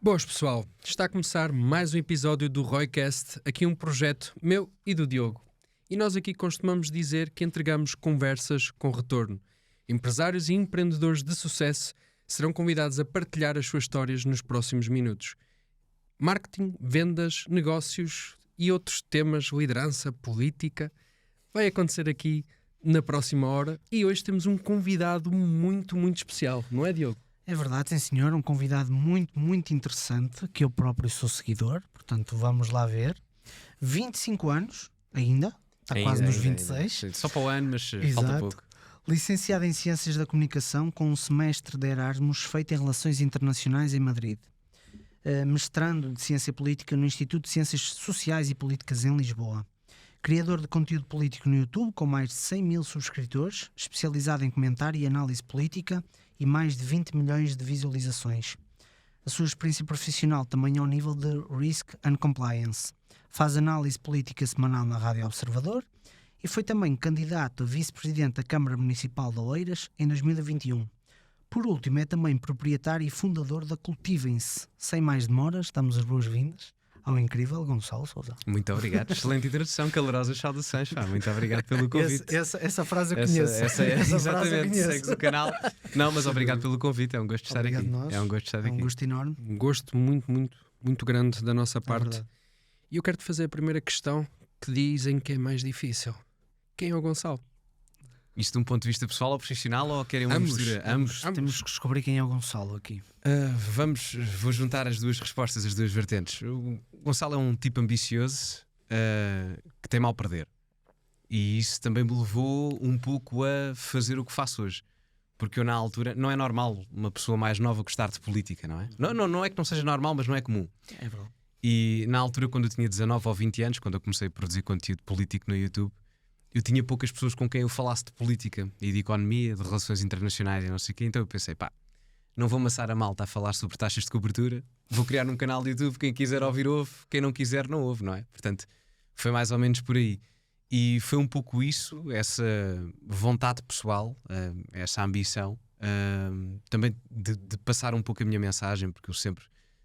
Boas pessoal, está a começar mais um episódio do Roycast, aqui um projeto meu e do Diogo. E nós aqui costumamos dizer que entregamos conversas com retorno. Empresários e empreendedores de sucesso serão convidados a partilhar as suas histórias nos próximos minutos. Marketing, vendas, negócios e outros temas, liderança, política, vai acontecer aqui na próxima hora. E hoje temos um convidado muito especial, não é, Diogo? É verdade, sim senhor, um convidado muito interessante, que eu próprio sou seguidor, portanto vamos lá ver. 25 anos ainda, está quase nos 26. Ainda. Só para o ano, mas Exato. falta pouco. Licenciado em Ciências da Comunicação com um semestre de Erasmus feito em Relações Internacionais em Madrid. Mestrando de Ciência Política no Instituto de Ciências Sociais e Políticas em Lisboa. Criador de conteúdo político no YouTube com mais de 100 mil subscritores, especializado em comentário e análise política e mais de 20 milhões de visualizações. A sua experiência profissional também ao nível de Risk and Compliance. Faz análise política semanal na Rádio Observador e foi também candidato a vice-presidente da Câmara Municipal de Oeiras em 2021. Por último, é também proprietário e fundador da Cultivem-se. Sem mais demoras, damos as boas-vindas ao incrível Gonçalo Sousa. Muito obrigado, excelente introdução, calorosas saudações. Muito obrigado pelo convite. Essa frase eu conheço. Exatamente, segues o canal. Não, mas obrigado pelo convite, é um gosto de estar aqui. É um gosto de estar aqui. É um gosto enorme. Um gosto muito grande da nossa parte. E eu quero-te fazer a primeira questão que dizem que é mais difícil. Quem é o Gonçalo? Isto de um ponto de vista pessoal ou profissional, ou querem uma mistura? Ambos. Temos que descobrir quem é o Gonçalo aqui. Vou juntar as duas respostas, as duas vertentes. O Gonçalo é um tipo ambicioso que tem mal a perder. E isso também me levou um pouco a fazer o que faço hoje. Porque eu, na altura, não é normal uma pessoa mais nova gostar de política, não é? Não é que não seja normal, mas não é comum. É verdade. E na altura, quando eu tinha 19 ou 20 anos, quando eu comecei a produzir conteúdo político no YouTube, eu tinha poucas pessoas com quem eu falasse de política e de economia, de relações internacionais e não sei o quê. Então eu pensei, não vou amassar a malta a falar sobre taxas de cobertura, vou criar um canal de YouTube, quem quiser ouvir ouve, quem não quiser não ouve, não é? Portanto, foi mais ou menos por aí. E foi um pouco isso, essa vontade pessoal, essa ambição, também de passar um pouco a minha mensagem, porque eu sempre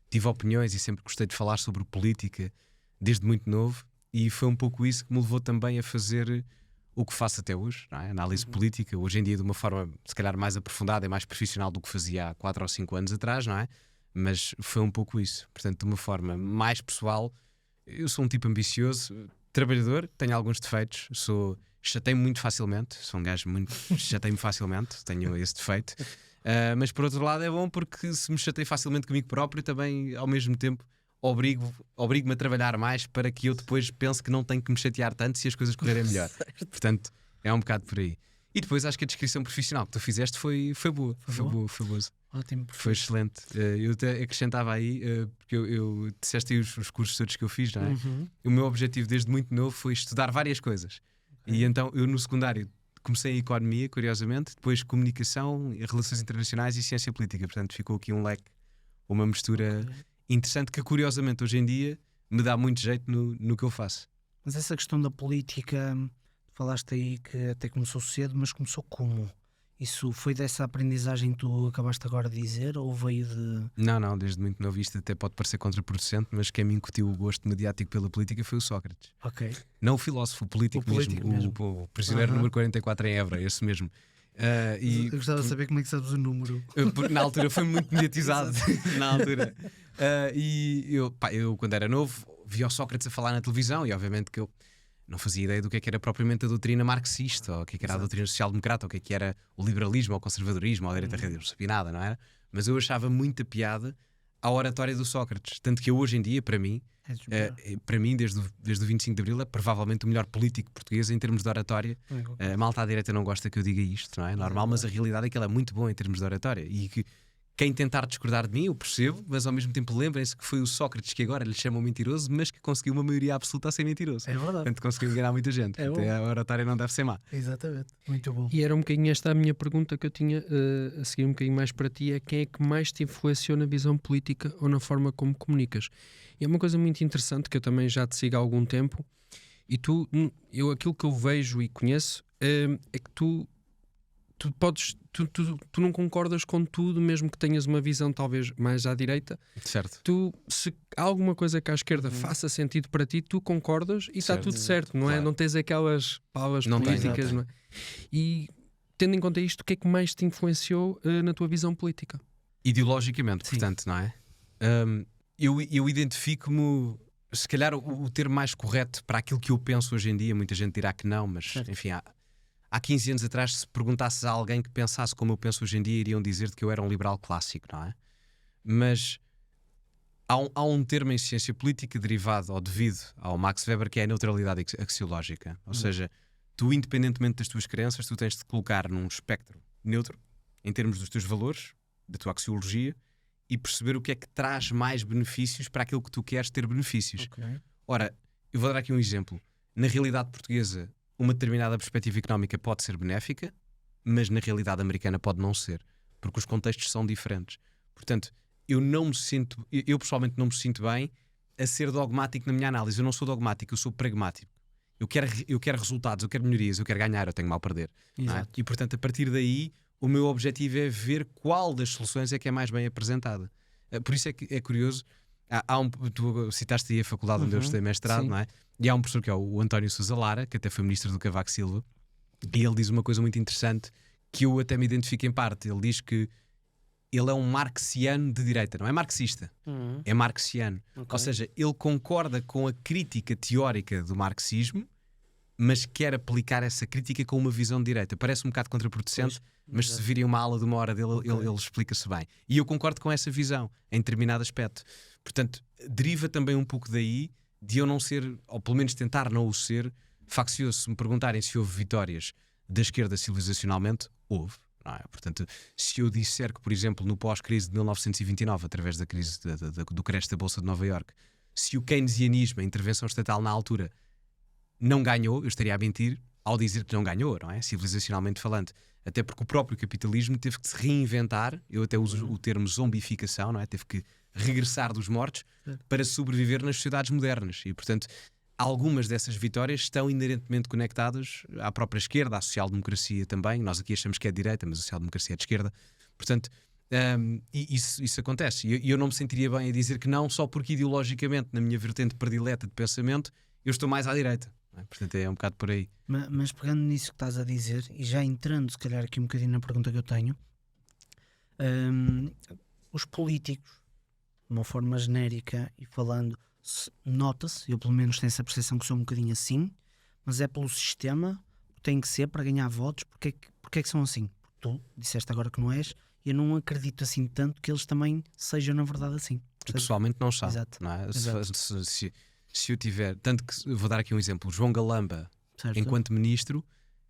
tive opiniões e sempre gostei de falar sobre política desde muito novo. E foi um pouco isso que me levou também a fazer o que faço até hoje, não é? Análise política, hoje em dia de uma forma se calhar mais aprofundada e mais profissional do que fazia há 4 ou 5 anos atrás, não é? Mas foi um pouco isso. Portanto, de uma forma mais pessoal, eu sou um tipo ambicioso, trabalhador, tenho alguns defeitos, chatei-me muito facilmente, sou um gajo muito chatei-me facilmente, tenho esse defeito. Mas por outro lado é bom porque se me chatei facilmente comigo próprio, também ao mesmo tempo obrigo-me a trabalhar mais para que eu depois pense que não tenho que me chatear tanto se as coisas correrem melhor. Portanto, é um bocado por aí. E depois acho que a descrição profissional que tu fizeste foi boa. Foi boa. Ótimo. Foi excelente. Eu até acrescentava aí, porque eu disseste aí os cursos todos que eu fiz, não é? O meu objetivo desde muito novo foi estudar várias coisas. E então eu no secundário comecei em economia, curiosamente, depois comunicação, relações internacionais e ciência política. Portanto, ficou aqui um leque, uma mistura interessante que curiosamente hoje em dia me dá muito jeito no que eu faço. Mas essa questão da política, falaste aí que até começou cedo, mas começou como? Isso foi dessa aprendizagem que tu acabaste agora de dizer ou veio de... Não, desde muito novo. Isto até pode parecer contraproducente, mas quem me incutiu o gosto mediático pela política foi o Sócrates. Ok. Não o filósofo, o político mesmo. O prisioneiro número 44 em Évora, esse mesmo. Eu gostava de saber como é que sabes o número. Na altura foi muito mediatizado. Na altura. E eu, quando era novo, via o Sócrates a falar na televisão e obviamente que eu não fazia ideia do que era propriamente a doutrina marxista, ou o que era a doutrina social-democrata, ou o que era o liberalismo, ou o conservadorismo, ou a direita radical, não sabia nada, não era? Mas eu achava muita piada à oratória do Sócrates. Tanto que eu, hoje em dia, para mim, desde o 25 de Abril, é provavelmente o melhor político português em termos de oratória. A malta à direita não gosta que eu diga isto, não é? Normal, mas a realidade é que ele é muito bom em termos de oratória. E que quem tentar discordar de mim, eu percebo, mas ao mesmo tempo lembrem-se que foi o Sócrates que agora lhe chamam mentiroso, mas que conseguiu uma maioria absoluta a ser mentiroso. É verdade. Portanto, conseguiu enganar muita gente. Até a oratória não deve ser má. Exatamente. Muito bom. E era um bocadinho esta a minha pergunta que eu tinha a seguir um bocadinho mais para ti, é quem é que mais te influenciou na visão política ou na forma como comunicas? E é uma coisa muito interessante que eu também já te sigo há algum tempo e aquilo que eu vejo e conheço é que tu tu não concordas com tudo, mesmo que tenhas uma visão talvez mais à direita. Certo. Se há alguma coisa que à esquerda faça sentido para ti, tu concordas e está Certo. tudo certo, não é? Claro. Não tens aquelas palavras Não tem. políticas, não é? E tendo em conta isto, o que é que mais te influenciou na tua visão política? Ideologicamente, Sim. portanto, não é? Eu identifico-me, se calhar o termo mais correto para aquilo que eu penso hoje em dia, muita gente dirá que não, mas Certo. enfim, há 15 anos atrás, se perguntasses a alguém que pensasse como eu penso hoje em dia, iriam dizer-te que eu era um liberal clássico, não é? Mas há um termo em ciência política derivado ou devido ao Max Weber, que é a neutralidade axiológica. Ou seja, tu, independentemente das tuas crenças, tu tens de te colocar num espectro neutro, em termos dos teus valores, da tua axiologia, e perceber o que é que traz mais benefícios para aquilo que tu queres ter benefícios. Ora, eu vou dar aqui um exemplo. Na realidade portuguesa, uma determinada perspectiva económica pode ser benéfica, mas na realidade americana pode não ser, porque os contextos são diferentes. Portanto, eu pessoalmente não me sinto bem a ser dogmático na minha análise. Eu não sou dogmático, eu sou pragmático. Eu quero resultados, eu quero melhorias, eu quero ganhar, eu tenho mal a perder. Não é? Exato. E portanto, a partir daí, o meu objetivo é ver qual das soluções é que é mais bem apresentada. Por isso é que é curioso. Tu citaste aí a faculdade onde eu estudei mestrado, sim. não é? E há um professor que é o António Sousa Lara, que até foi ministro do Cavaco Silva, e ele diz uma coisa muito interessante que eu até me identifico em parte. Ele diz que ele é um marxiano de direita, não é marxista, é marxiano. Ou seja, ele concorda com a crítica teórica do marxismo, mas quer aplicar essa crítica com uma visão de direita. Parece um bocado contraproducente, mas se virem uma aula de uma hora dele, ele explica-se bem. E eu concordo com essa visão, em determinado aspecto. Portanto, deriva também um pouco daí de eu não ser, ou pelo menos tentar não o ser, faccioso. Se me perguntarem se houve vitórias da esquerda civilizacionalmente, houve. Não é? Portanto, se eu disser que, por exemplo, no pós-crise de 1929, através da crise do crash da Bolsa de Nova Iorque, se o keynesianismo, a intervenção estatal na altura, não ganhou, eu estaria a mentir ao dizer que não ganhou, não é? Civilizacionalmente falando. Até porque o próprio capitalismo teve que se reinventar, eu até uso o termo zombificação, não é? Teve que regressar dos mortos para sobreviver nas sociedades modernas. E, portanto, algumas dessas vitórias estão inerentemente conectadas à própria esquerda, à social-democracia também. Nós aqui achamos que é de direita, mas a social-democracia é de esquerda. Portanto, isso acontece. E eu não me sentiria bem a dizer que não, só porque ideologicamente, na minha vertente predileta de pensamento, eu estou mais à direita. Não é? Portanto, é um bocado por aí. Mas pegando nisso que estás a dizer, e já entrando se calhar aqui um bocadinho na pergunta que eu tenho, os políticos, de uma forma genérica e falando, nota-se, eu pelo menos tenho essa percepção que sou um bocadinho assim, mas é pelo sistema, tem que ser para ganhar votos. Porque é que são assim? Porque tu disseste agora que não és, e eu não acredito assim tanto que eles também sejam na verdade assim. Eu pessoalmente não sabe. Exato. Não é? Exato. Se eu tiver, tanto que vou dar aqui um exemplo, o João Galamba, Certo? enquanto ministro,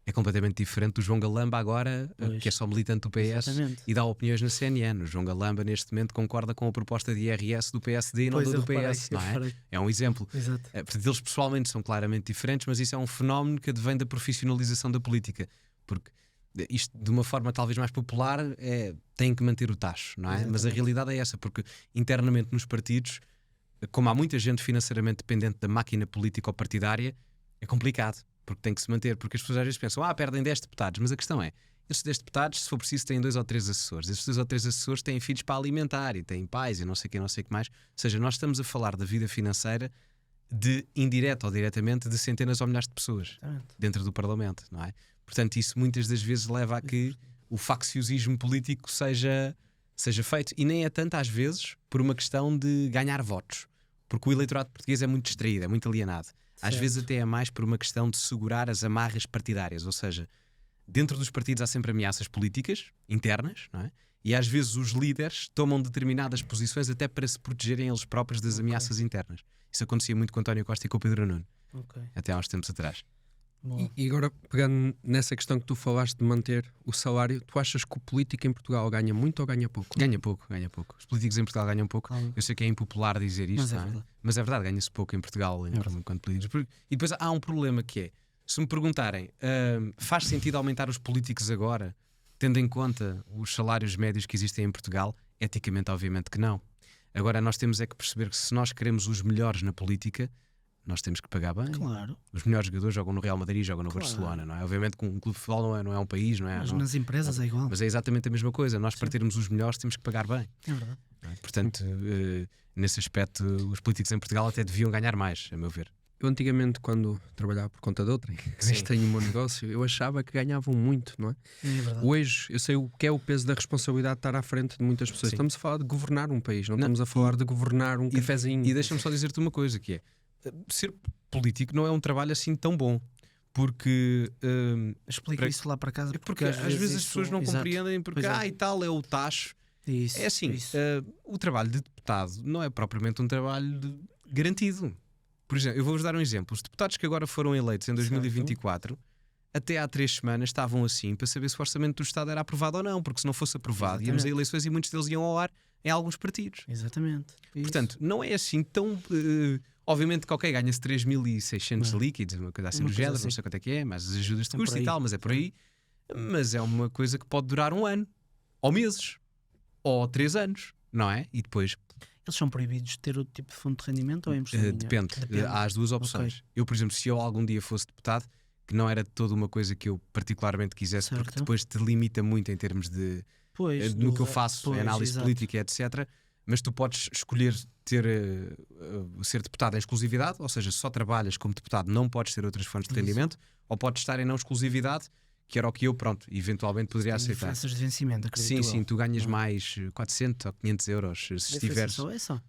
é completamente diferente do João Galamba agora, Pois. que é só militante do PS Exatamente. e dá opiniões na CNN. O João Galamba neste momento concorda com a proposta de IRS do PSD e não Pois, da eu do reparei, PS, eu não é? reparei. É um exemplo. Exato. Portanto, eles pessoalmente são claramente diferentes, mas isso é um fenómeno que advém da profissionalização da política, porque isto de uma forma talvez mais popular tem que manter o tacho, não é? Exatamente. Mas a realidade é essa, porque internamente nos partidos, como há muita gente financeiramente dependente da máquina político-partidária, é complicado, porque tem que se manter, porque as pessoas às vezes pensam, perdem 10 deputados, mas a questão é, esses 10 deputados, se for preciso, têm 2 ou 3 assessores, esses 2 ou 3 assessores têm filhos para alimentar e têm pais e não sei o que mais, ou seja, nós estamos a falar da vida financeira de indireta ou diretamente de centenas ou milhares de pessoas Exatamente. dentro do Parlamento, não é? Portanto, isso muitas das vezes leva a que o facciosismo político seja feito, e nem é tanto às vezes por uma questão de ganhar votos, porque o eleitorado português é muito distraído, é muito alienado. Às Certo. vezes até é mais por uma questão de segurar as amarras partidárias, ou seja, dentro dos partidos há sempre ameaças políticas internas, não é? E às vezes os líderes tomam determinadas posições até para se protegerem eles próprios das ameaças internas. Isso acontecia muito com António Costa e com o Pedro Nuno, Ok. até há uns tempos atrás. Boa. E agora, pegando nessa questão que tu falaste de manter o salário, tu achas que o político em Portugal ganha muito ou ganha pouco? Ganha pouco, ganha pouco. Os políticos em Portugal ganham pouco. Calma. Eu sei que é impopular dizer isto, Mas é não é? verdade. Mas é verdade, ganha-se pouco em Portugal enquanto políticos. E depois há um problema que é, se me perguntarem, faz sentido aumentar os políticos agora, tendo em conta os salários médios que existem em Portugal? Eticamente, obviamente que não. Agora nós temos é que perceber que se nós queremos os melhores na política, nós temos que pagar bem. Claro. Os melhores jogadores jogam no Real Madrid, jogam no Claro. Barcelona, não é? Obviamente que um clube de futebol não é um país, não é? Mas Não- nas empresas é igual. mas é exatamente a mesma coisa. Nós, para Sim. termos os melhores, temos que pagar bem. É verdade. Não é? Portanto, nesse aspecto, os políticos em Portugal até deviam ganhar mais, a meu ver. Eu antigamente, quando trabalhava por conta de outrem, que tenho o meu negócio, eu achava que ganhavam muito, não é? É verdade. Hoje eu sei o que é o peso da responsabilidade de estar à frente de muitas pessoas. Sim. Estamos a falar de governar um país, não Não, estamos a falar de governar um cafezinho. E deixa-me só dizer-te uma coisa, que é ser político não é um trabalho assim tão bom, porque Explica para- isso lá para casa. porque às vezes as isso- pessoas não Exato. compreendem porque Pois é. e tal é o tacho. Isso, É assim, isso. o trabalho de deputado não é propriamente um trabalho garantido. Por exemplo, eu vou-vos dar um exemplo. Os deputados que agora foram eleitos em 2024, até há 3 semanas estavam assim para saber se o orçamento do Estado era aprovado ou não, porque se não fosse aprovado, íamos a Exatamente. eleições e muitos deles iam ao ar em alguns partidos. Exatamente. Isso. Portanto, não é assim tão. Obviamente que, ok, ganha-se 3.600 Não. líquidos, uma coisa assim Uma do coisa género, assim. não sei quanto é que é, mas as ajudas de É custo por e aí. tal, mas é por aí. Mas é uma coisa que pode durar 1 ano, ou meses, ou 3 anos, não é? E depois Eles são proibidos de ter outro tipo de fundo de rendimento ou é impressão minha? depende. Há as duas opções. Eu, por exemplo, se eu algum dia fosse deputado, que não era toda uma coisa que eu particularmente quisesse, porque Certo. depois te limita muito em termos de. Pois, no do- que eu faço, pois, análise exato. política, etc. Mas tu podes escolher ter, ser deputado em exclusividade, ou seja, só trabalhas como deputado, não podes ter outras fontes de Isso. rendimento, ou podes estar em não exclusividade, que era o que eu, pronto, eventualmente poderia Tem aceitar. diferenças de vencimento, acredito Sim, eu. tu ganhas Não. mais 400 ou 500 euros se Diferença estiveres. só é só.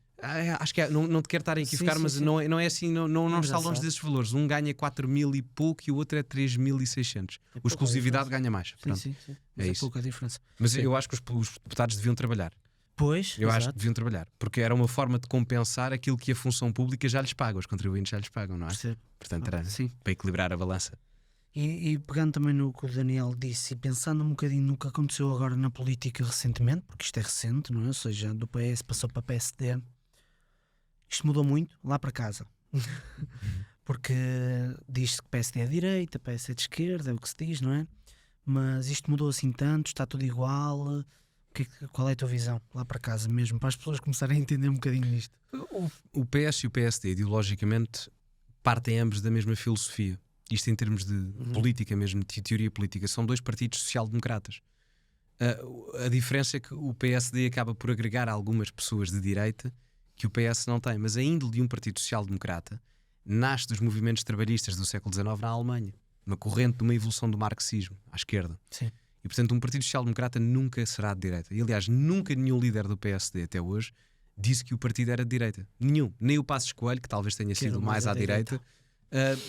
Acho que não te quero estar a equivocar, Sim, sim, mas sim. não é assim, não Mas está já longe sabe. desses valores. Um ganha 4.000 e pouco e o outro é 3.600. É O pouca exclusividade diferença. ganha mais. Sim, Pronto. sim, sim. É Mas é isso. pouca diferença. Mas Sim. eu acho que os deputados deviam trabalhar. Pois, Eu acho que exato. deviam trabalhar, porque era uma forma de compensar aquilo que a função pública já lhes paga, os contribuintes já lhes pagam, não é? Percebo. Portanto, era Sim. para equilibrar a balança. E pegando também no que o Daniel disse e pensando um bocadinho no que aconteceu agora na política recentemente, porque isto é recente, não é? Ou seja, do PS passou para PSD, isto mudou muito lá para casa. Porque diz-se que PSD é de direita, PS é de esquerda, é o que se diz, não é? Mas isto mudou assim tanto, está tudo igual. Qual é a tua visão lá para casa mesmo, para as pessoas começarem a entender um bocadinho nisto? O PS e o PSD, ideologicamente, partem ambos da mesma filosofia. Isto em termos de política mesmo, de teoria política. São dois partidos social-democratas. A diferença é que o PSD acaba por agregar algumas pessoas de direita que o PS não tem. Mas a índole de um partido social-democrata nasce dos movimentos trabalhistas do século XIX na Alemanha. Uma corrente de uma evolução do marxismo à esquerda. Sim. E portanto um partido social-democrata nunca será de direita. E aliás, nunca nenhum líder do PSD até hoje disse que o partido era de direita. Nenhum. Nem o Passos Coelho, que talvez tenha Que era sido o mais mais à à direita,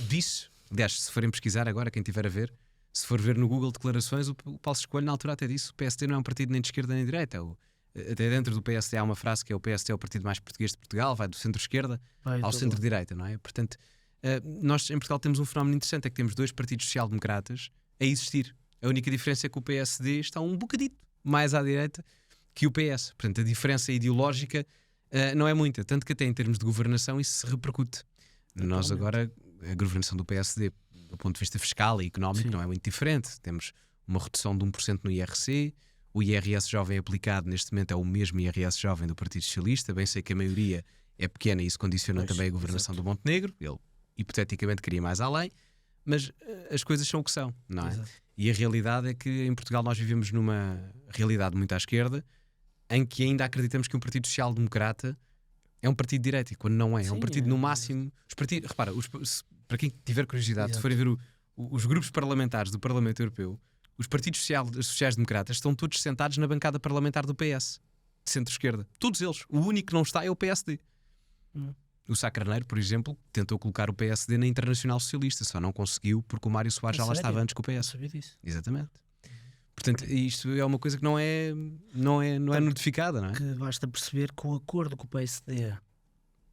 disse. Aliás, se forem pesquisar agora, quem estiver a ver, se for ver no Google declarações, o Passos Coelho na altura até disse: o PSD não é um partido nem de esquerda nem de direita. Até dentro do PSD há uma frase que é: o PSD é o partido mais português de Portugal, vai do centro-esquerda Vai ao todo centro-direita, não é? Portanto, nós em Portugal temos um fenómeno interessante, é que temos dois partidos social-democratas a existir. A única diferença é que o PSD está um bocadito mais à direita que o PS. Portanto, a diferença ideológica não é muita, tanto que até em termos de governação isso se repercute. Nós agora, a governação do PSD, do ponto de vista fiscal e económico, Sim. não é muito diferente. Temos uma redução de 1% no IRC, o IRS jovem aplicado neste momento é o mesmo IRS jovem do Partido Socialista, bem sei que a maioria é pequena e isso condiciona Pois, também a governação do Montenegro, ele hipoteticamente queria ir mais além, mas as coisas são o que são, não é? Exato. E a realidade é que em Portugal nós vivemos numa realidade muito à esquerda, em que ainda acreditamos que um partido social-democrata é um partido de direita, e quando não é, é um Sim, partido é, no máximo. Os partidos, repara, para quem tiver curiosidade, se Exato. forem ver os grupos parlamentares do Parlamento Europeu, os partidos sociais-democratas estão todos sentados na bancada parlamentar do PS, de centro-esquerda. Todos eles. O único que não está é o PSD. O Sá Carneiro, por exemplo, tentou colocar o PSD na Internacional Socialista, só não conseguiu porque o Mário Soares já lá sério? estava antes que o Não PS. sabia disso. Exatamente. Portanto, isto é uma coisa que não é notificada, não é? Que basta perceber que o acordo que o PSD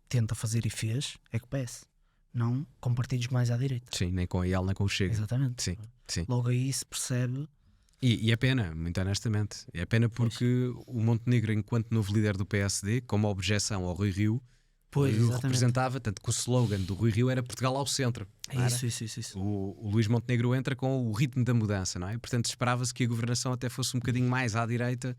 tenta fazer e fez é com o PS, não com partidos mais à direita. Sim, nem com a IEL, nem com o Chega. Exatamente. Sim, sim. Logo aí se percebe. E é pena, muito honestamente. É pena porque o Montenegro, enquanto novo líder do PSD, como objeção ao Rui Rio, Pois, Rui Rio exatamente. representava, tanto que o slogan do Rui Rio era Portugal ao centro. não era? Isso. O Luís Montenegro entra com o ritmo da mudança, não é? Portanto, esperava-se que a governação até fosse um bocadinho mais à direita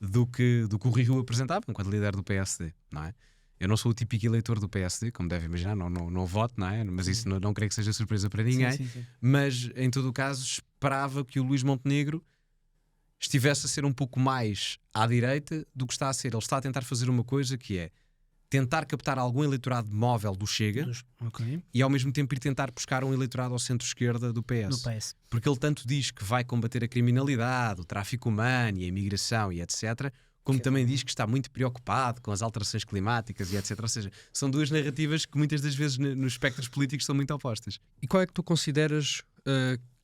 do que o Rui Rio apresentava enquanto líder do PSD, não é? Eu não sou o típico eleitor do PSD, como deve imaginar, não voto, não é? Mas isso não creio que seja surpresa para ninguém. Sim. Mas, em todo o caso, esperava que o Luís Montenegro estivesse a ser um pouco mais à direita do que está a ser. Ele está a tentar fazer uma coisa que é tentar captar algum eleitorado móvel do Chega Ok. e ao mesmo tempo ir tentar buscar um eleitorado ao centro-esquerda do PS. Do PS. Porque ele tanto diz que vai combater a criminalidade, o tráfico humano e a imigração e etc., como também diz que está muito preocupado com as alterações climáticas e etc. Ou seja, são duas narrativas que muitas das vezes nos espectros políticos são muito opostas. E qual é que tu consideras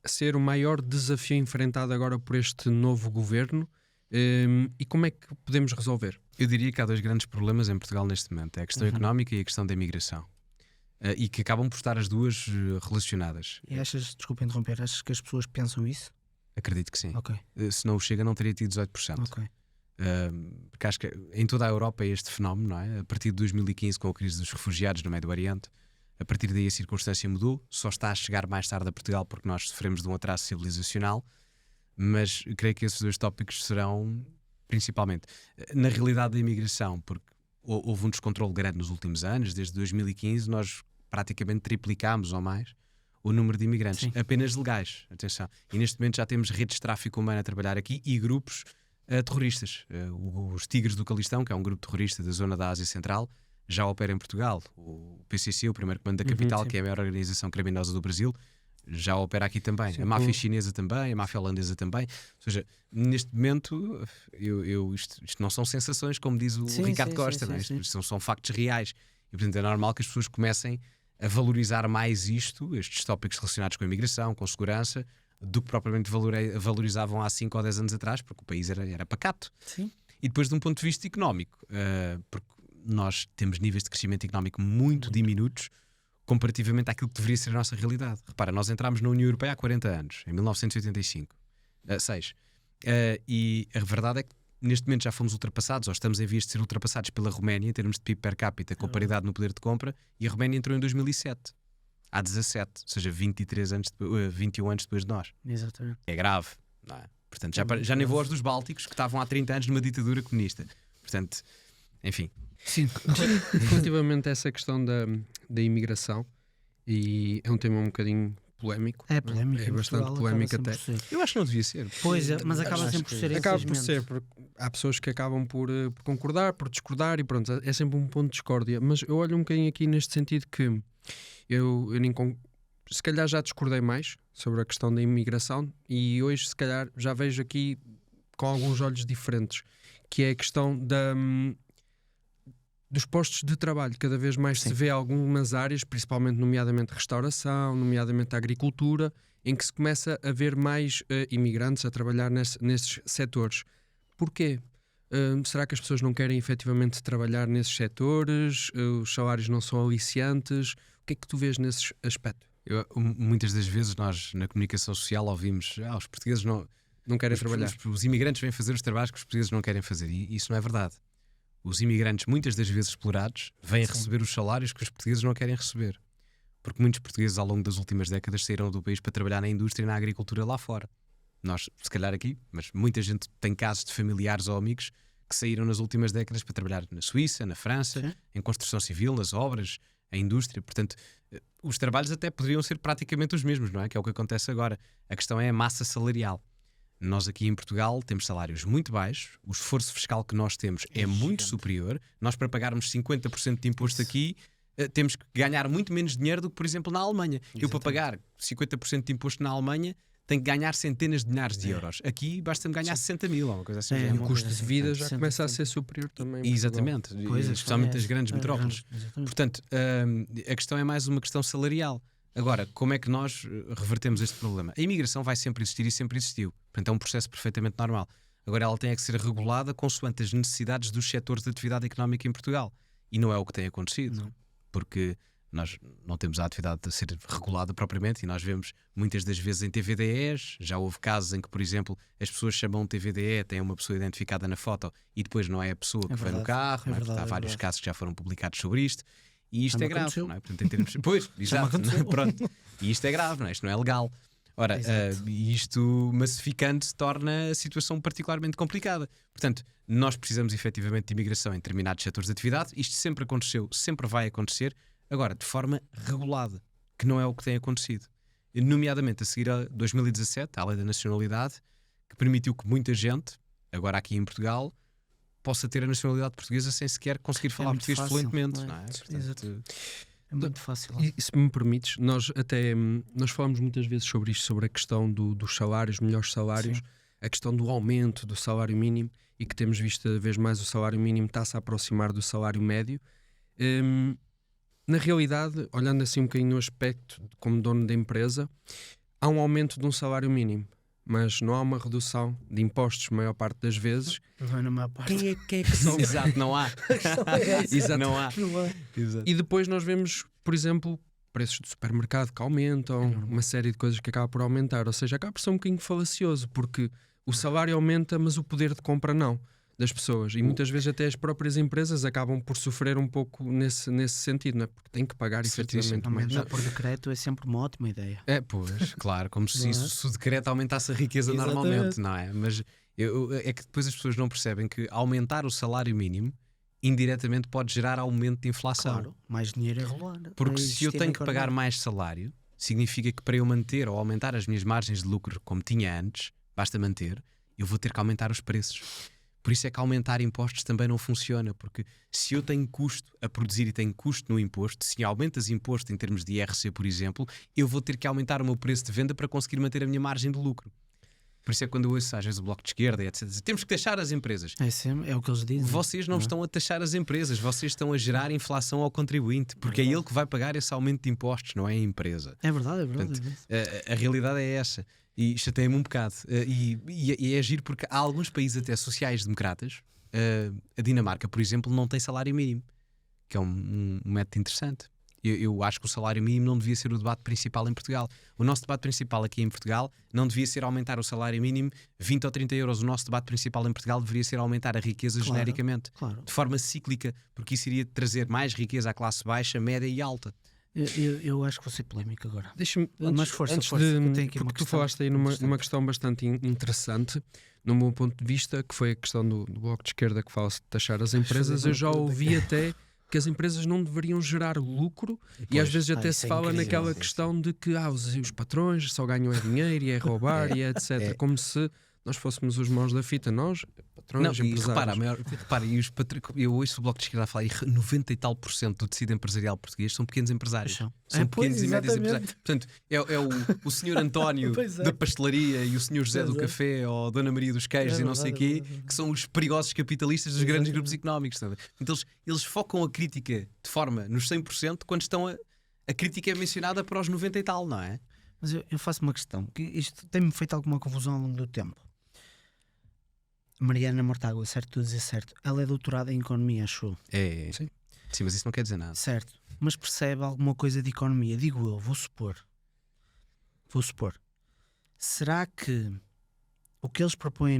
ser o maior desafio enfrentado agora por este novo governo e como é que podemos resolver? Eu diria que há dois grandes problemas em Portugal neste momento. É a questão económica e a questão da imigração. E que acabam por estar as duas relacionadas. E desculpa interromper, achas que as pessoas pensam isso? Acredito que sim. Ok. Se não o Chega não teria tido 18%. Ok. Porque acho que em toda a Europa é este fenómeno, não é? A partir de 2015, com a crise dos refugiados no Médio Oriente, a partir daí a circunstância mudou, só está a chegar mais tarde a Portugal porque nós sofremos de um atraso civilizacional, mas creio que esses dois tópicos serão principalmente na realidade da imigração, porque houve um descontrole grande nos últimos anos. Desde 2015 nós praticamente triplicámos ou mais o número de imigrantes, Sim. apenas legais, atenção, e neste momento já temos redes de tráfico humano a trabalhar aqui e grupos terroristas. Os Tigres do Calistão, que é um grupo terrorista da zona da Ásia Central, já opera em Portugal. O PCC, o primeiro comando da capital, sim. que é a maior organização criminosa do Brasil, já opera aqui também. Sim, A máfia chinesa também, a máfia holandesa também. Ou seja, neste momento, isto não são sensações, como diz o Sim, Ricardo sim, Costa, sim, não é? sim. Isto são factos reais. E portanto é normal que as pessoas comecem a valorizar mais estes tópicos relacionados com a imigração, com segurança, do que propriamente valorizavam há 5 ou 10 anos atrás, porque o país era pacato. Sim. E depois, de um ponto de vista económico, porque nós temos níveis de crescimento económico muito diminutos comparativamente àquilo que deveria ser a nossa realidade. Repara, nós entramos na União Europeia há 40 anos, em 1985, 6. E a verdade é que neste momento já fomos ultrapassados, ou estamos em vias de ser ultrapassados pela Roménia em termos de PIB per capita, com paridade no poder de compra, e a Roménia entrou em 2007. Há 17, ou seja, 21 anos depois de nós. Exatamente. É grave, não é? Portanto, já nem vou aos dos Bálticos, que estavam há 30 anos numa ditadura comunista. Portanto, enfim. Sim. Relativamente a essa questão da imigração, e é um tema um bocadinho polémico. É polémico. É em bastante Portugal, polémico acaba até. sempre por ser. Eu acho que não devia ser. Pois é, mas acaba Acho sempre por ser. Acaba por infelizmente. ser, porque há pessoas que acabam por concordar, por discordar, e pronto, é sempre um ponto de discórdia. Mas eu olho um bocadinho aqui neste sentido que eu se calhar já discordei mais sobre a questão da imigração, e hoje se calhar já vejo aqui com alguns olhos diferentes, que é a questão dos postos de trabalho. Cada vez mais se vê algumas áreas, principalmente nomeadamente restauração, nomeadamente agricultura, em que se começa a ver mais imigrantes a trabalhar nesses setores. Porquê? Será que as pessoas não querem efetivamente trabalhar nesses setores? Os salários não são aliciantes? O que é que tu vês nesse aspecto? Muitas das vezes nós na comunicação social ouvimos os portugueses Não querem trabalhar. os imigrantes vêm fazer os trabalhos que os portugueses não querem fazer, e isso não é verdade. Os imigrantes, muitas das vezes explorados, vêm receber os salários que os portugueses não querem receber, porque muitos portugueses ao longo das últimas décadas saíram do país para trabalhar na indústria e na agricultura lá fora. Nós, se calhar aqui, mas muita gente tem casos de familiares ou amigos que saíram nas últimas décadas para trabalhar na Suíça, na França, Sim. em construção civil, nas obras, a indústria. Portanto, os trabalhos até poderiam ser praticamente os mesmos, não é? Que é o que acontece agora. A questão é a massa salarial. Nós aqui em Portugal temos salários muito baixos, o esforço fiscal que nós temos é muito superior. Nós, para pagarmos 50% de imposto aqui, temos que ganhar muito menos dinheiro do que, por exemplo, na Alemanha. Eu, para pagar 50% de imposto na Alemanha, tenho que ganhar centenas de milhares de euros. Aqui basta-me ganhar 60 mil, ou uma coisa assim. É, já é E uma o custo de assim, vida portanto, já sempre, começa a sempre. ser superior também. em Exatamente, Pois, especialmente é, as grandes metrópoles. Exatamente. Portanto, a questão é mais uma questão salarial. Agora, como é que nós revertemos este problema? A imigração vai sempre existir e sempre existiu. Portanto, é um processo perfeitamente normal. Agora, ela tem que ser regulada consoante as necessidades dos setores de atividade económica em Portugal. E não é o que tem acontecido. Não. Porque nós não temos a atividade a ser regulada propriamente, e nós vemos muitas das vezes em TVDEs. Já houve casos em que, por exemplo, as pessoas chamam um TVDE, têm uma pessoa identificada na foto e depois não é a pessoa que foi no verdade, carro. é não é? verdade, Há é vários verdade. casos que já foram publicados sobre isto. E isto Já é me grave, aconteceu. não é? Portanto, em termos... Pois, exato, aconteceu. pronto. E isto é grave, não é? Isto não é legal. Ora, Exato. isto massificando torna a situação particularmente complicada. Portanto, nós precisamos efetivamente de imigração em determinados setores de atividade. Isto sempre aconteceu, sempre vai acontecer, agora de forma regulada, que não é o que tem acontecido. Nomeadamente a seguir a 2017, a lei da nacionalidade, que permitiu que muita gente, agora aqui em Portugal, possa ter a nacionalidade portuguesa sem sequer conseguir falar muito português fácil, fluentemente. não é? Não é? Exato. Portanto, É muito fácil. E se me permites, nós falamos muitas vezes sobre isto, sobre a questão dos salários, melhores salários, Sim. a questão do aumento do salário mínimo, e que temos visto cada vez mais o salário mínimo está-se a aproximar do salário médio. Na realidade, olhando assim um bocadinho no aspecto como dono da empresa, há um aumento de um salário mínimo, mas não há uma redução de impostos, a maior parte das vezes. Não é na maior parte. quem é que são? Exato, não há. Exato. Não há. Não é. Exato. E depois nós vemos, por exemplo, preços de supermercado que aumentam, normal. uma série de coisas que acaba por aumentar. Ou seja, acaba por ser um bocadinho falacioso, porque o salário aumenta, mas o poder de compra não, das pessoas. E muitas vezes até as próprias empresas acabam por sofrer um pouco nesse sentido, não é? Porque têm que pagar Certíssimo. efetivamente mais. Aumentar por decreto é sempre uma ótima ideia. É, pois, claro, como se Não é? isso, se o decreto aumentasse a riqueza Exatamente. normalmente, não é? Mas é que depois as pessoas não percebem que aumentar o salário mínimo indiretamente pode gerar aumento de inflação. Claro, mais dinheiro a rolar. Porque Vai se eu existir tenho na que pagar economia. mais salário, significa que para eu manter ou aumentar as minhas margens de lucro como tinha antes, basta manter, eu vou ter que aumentar os preços. Por isso é que aumentar impostos também não funciona, porque se eu tenho custo a produzir e tenho custo no imposto, se aumentas imposto em termos de IRC, por exemplo, eu vou ter que aumentar o meu preço de venda para conseguir manter a minha margem de lucro. Por isso é que quando eu ouço às vezes o Bloco de Esquerda e etc, temos que taxar as empresas. É o que eles dizem. Vocês não estão a taxar as empresas, vocês estão a gerar inflação ao contribuinte, porque é ele que vai pagar esse aumento de impostos, não é a empresa. É verdade, é verdade. A realidade é essa. E chateia-me um bocado. E é giro porque há alguns países até sociais-democratas. A Dinamarca, por exemplo, não tem salário mínimo, que é um método interessante. Eu acho que o salário mínimo não devia ser o debate principal em Portugal. O nosso debate principal aqui em Portugal não devia ser aumentar o salário mínimo 20 ou 30 euros. O nosso debate principal em Portugal deveria ser aumentar a riqueza Claro, genericamente, Claro. de forma cíclica, porque isso iria trazer mais riqueza à classe baixa, média e alta. Eu acho que vou ser polémico agora. Deixa-me, Mas força, antes força, que eu de, tenho aqui uma porque tu questão falaste aí numa questão bastante interessante, no meu ponto de vista, que foi a questão do Bloco de Esquerda, que fala-se de taxar as empresas. Eu já ouvi até que as empresas não deveriam gerar lucro, e às vezes até isso se é fala incrível. naquela questão de que os patrões só ganham é dinheiro e é roubar e é etc. Como se nós fôssemos os mãos da fita, nós, patrões, Não, e empresários. repara, e eu ouço o Bloco de Esquerda a falar, e 90 e tal % do tecido empresarial português são pequenos empresários. São. São Pois, pequenos e médios exatamente. empresários. Portanto, é o senhor António Pois é. da pastelaria e o senhor José do Pois é. café ou a Dona Maria dos queijos É e não sei o verdade, quê, é verdade. que são os perigosos capitalistas dos grandes Exatamente. grupos económicos. Sabe? Então eles focam a crítica de forma nos 100% quando estão a crítica é mencionada para os 90 e tal, não é? Mas eu faço uma questão, que isto tem-me feito alguma confusão ao longo do tempo. Mariana Mortágua, certo? Estou a dizer certo. Ela é doutorada em Economia, achou. É. Sim, mas isso não quer dizer nada. Certo. Mas percebe alguma coisa de economia? Digo eu, vou supor. Será que o que eles propõem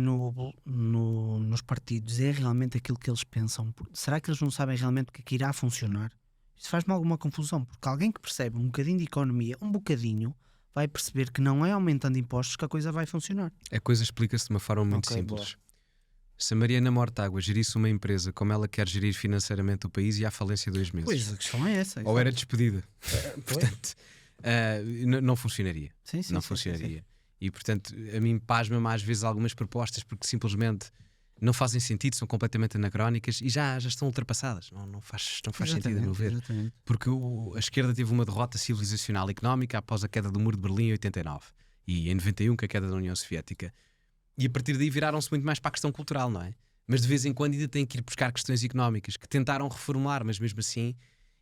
nos partidos é realmente aquilo que eles pensam? Será que eles não sabem realmente o que é que irá funcionar? Isso faz-me alguma confusão, porque alguém que percebe um bocadinho de economia, um bocadinho, vai perceber que não é aumentando impostos que a coisa vai funcionar. A coisa explica-se de uma forma muito Ok, simples. Se a Mariana Mortágua gerisse uma empresa como ela quer gerir financeiramente o país, ia à falência 2 meses. Pois, a questão é essa. Ou era despedida. Pois. Portanto, não funcionaria. Sim, sim, Não sim, funcionaria. sim. E portanto, a mim pasma-me às vezes algumas propostas porque simplesmente não fazem sentido, são completamente anacrónicas e já estão ultrapassadas. Não faz sentido, a meu ver. Exatamente. Porque a esquerda teve uma derrota civilizacional e económica após a queda do Muro de Berlim em 89 e em 91 com a queda da União Soviética. E a partir daí viraram-se muito mais para a questão cultural, não é? Mas de vez em quando ainda têm que ir buscar questões económicas que tentaram reformular, mas mesmo assim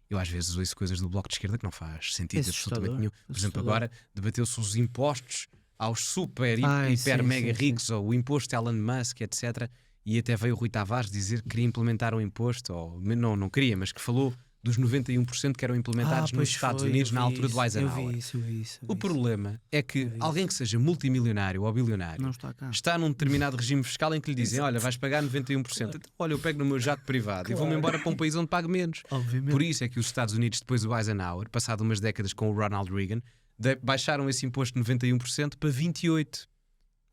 eu às vezes ouço coisas do Bloco de Esquerda que não faz sentido absolutamente assustador, nenhum. Por exemplo, assustador. agora debateu-se os impostos aos super, Ai, hiper, sim, mega sim, ricos, ou o imposto Elon Musk, etc. E até veio o Rui Tavares dizer que queria implementar um imposto, ou não queria, mas que falou dos 91% que eram implementados nos Estados Unidos na altura do Eisenhower. Eu vi isso. O problema é que alguém que seja multimilionário ou bilionário Não está cá. está num determinado regime fiscal em que lhe dizem: olha, vais pagar 91%. Então, olha, eu pego no meu jato privado e vou-me embora para um país onde pago menos. Obviamente. Por isso é que os Estados Unidos, depois do Eisenhower, passado umas décadas com o Ronald Reagan, baixaram esse imposto de 91% para 28%.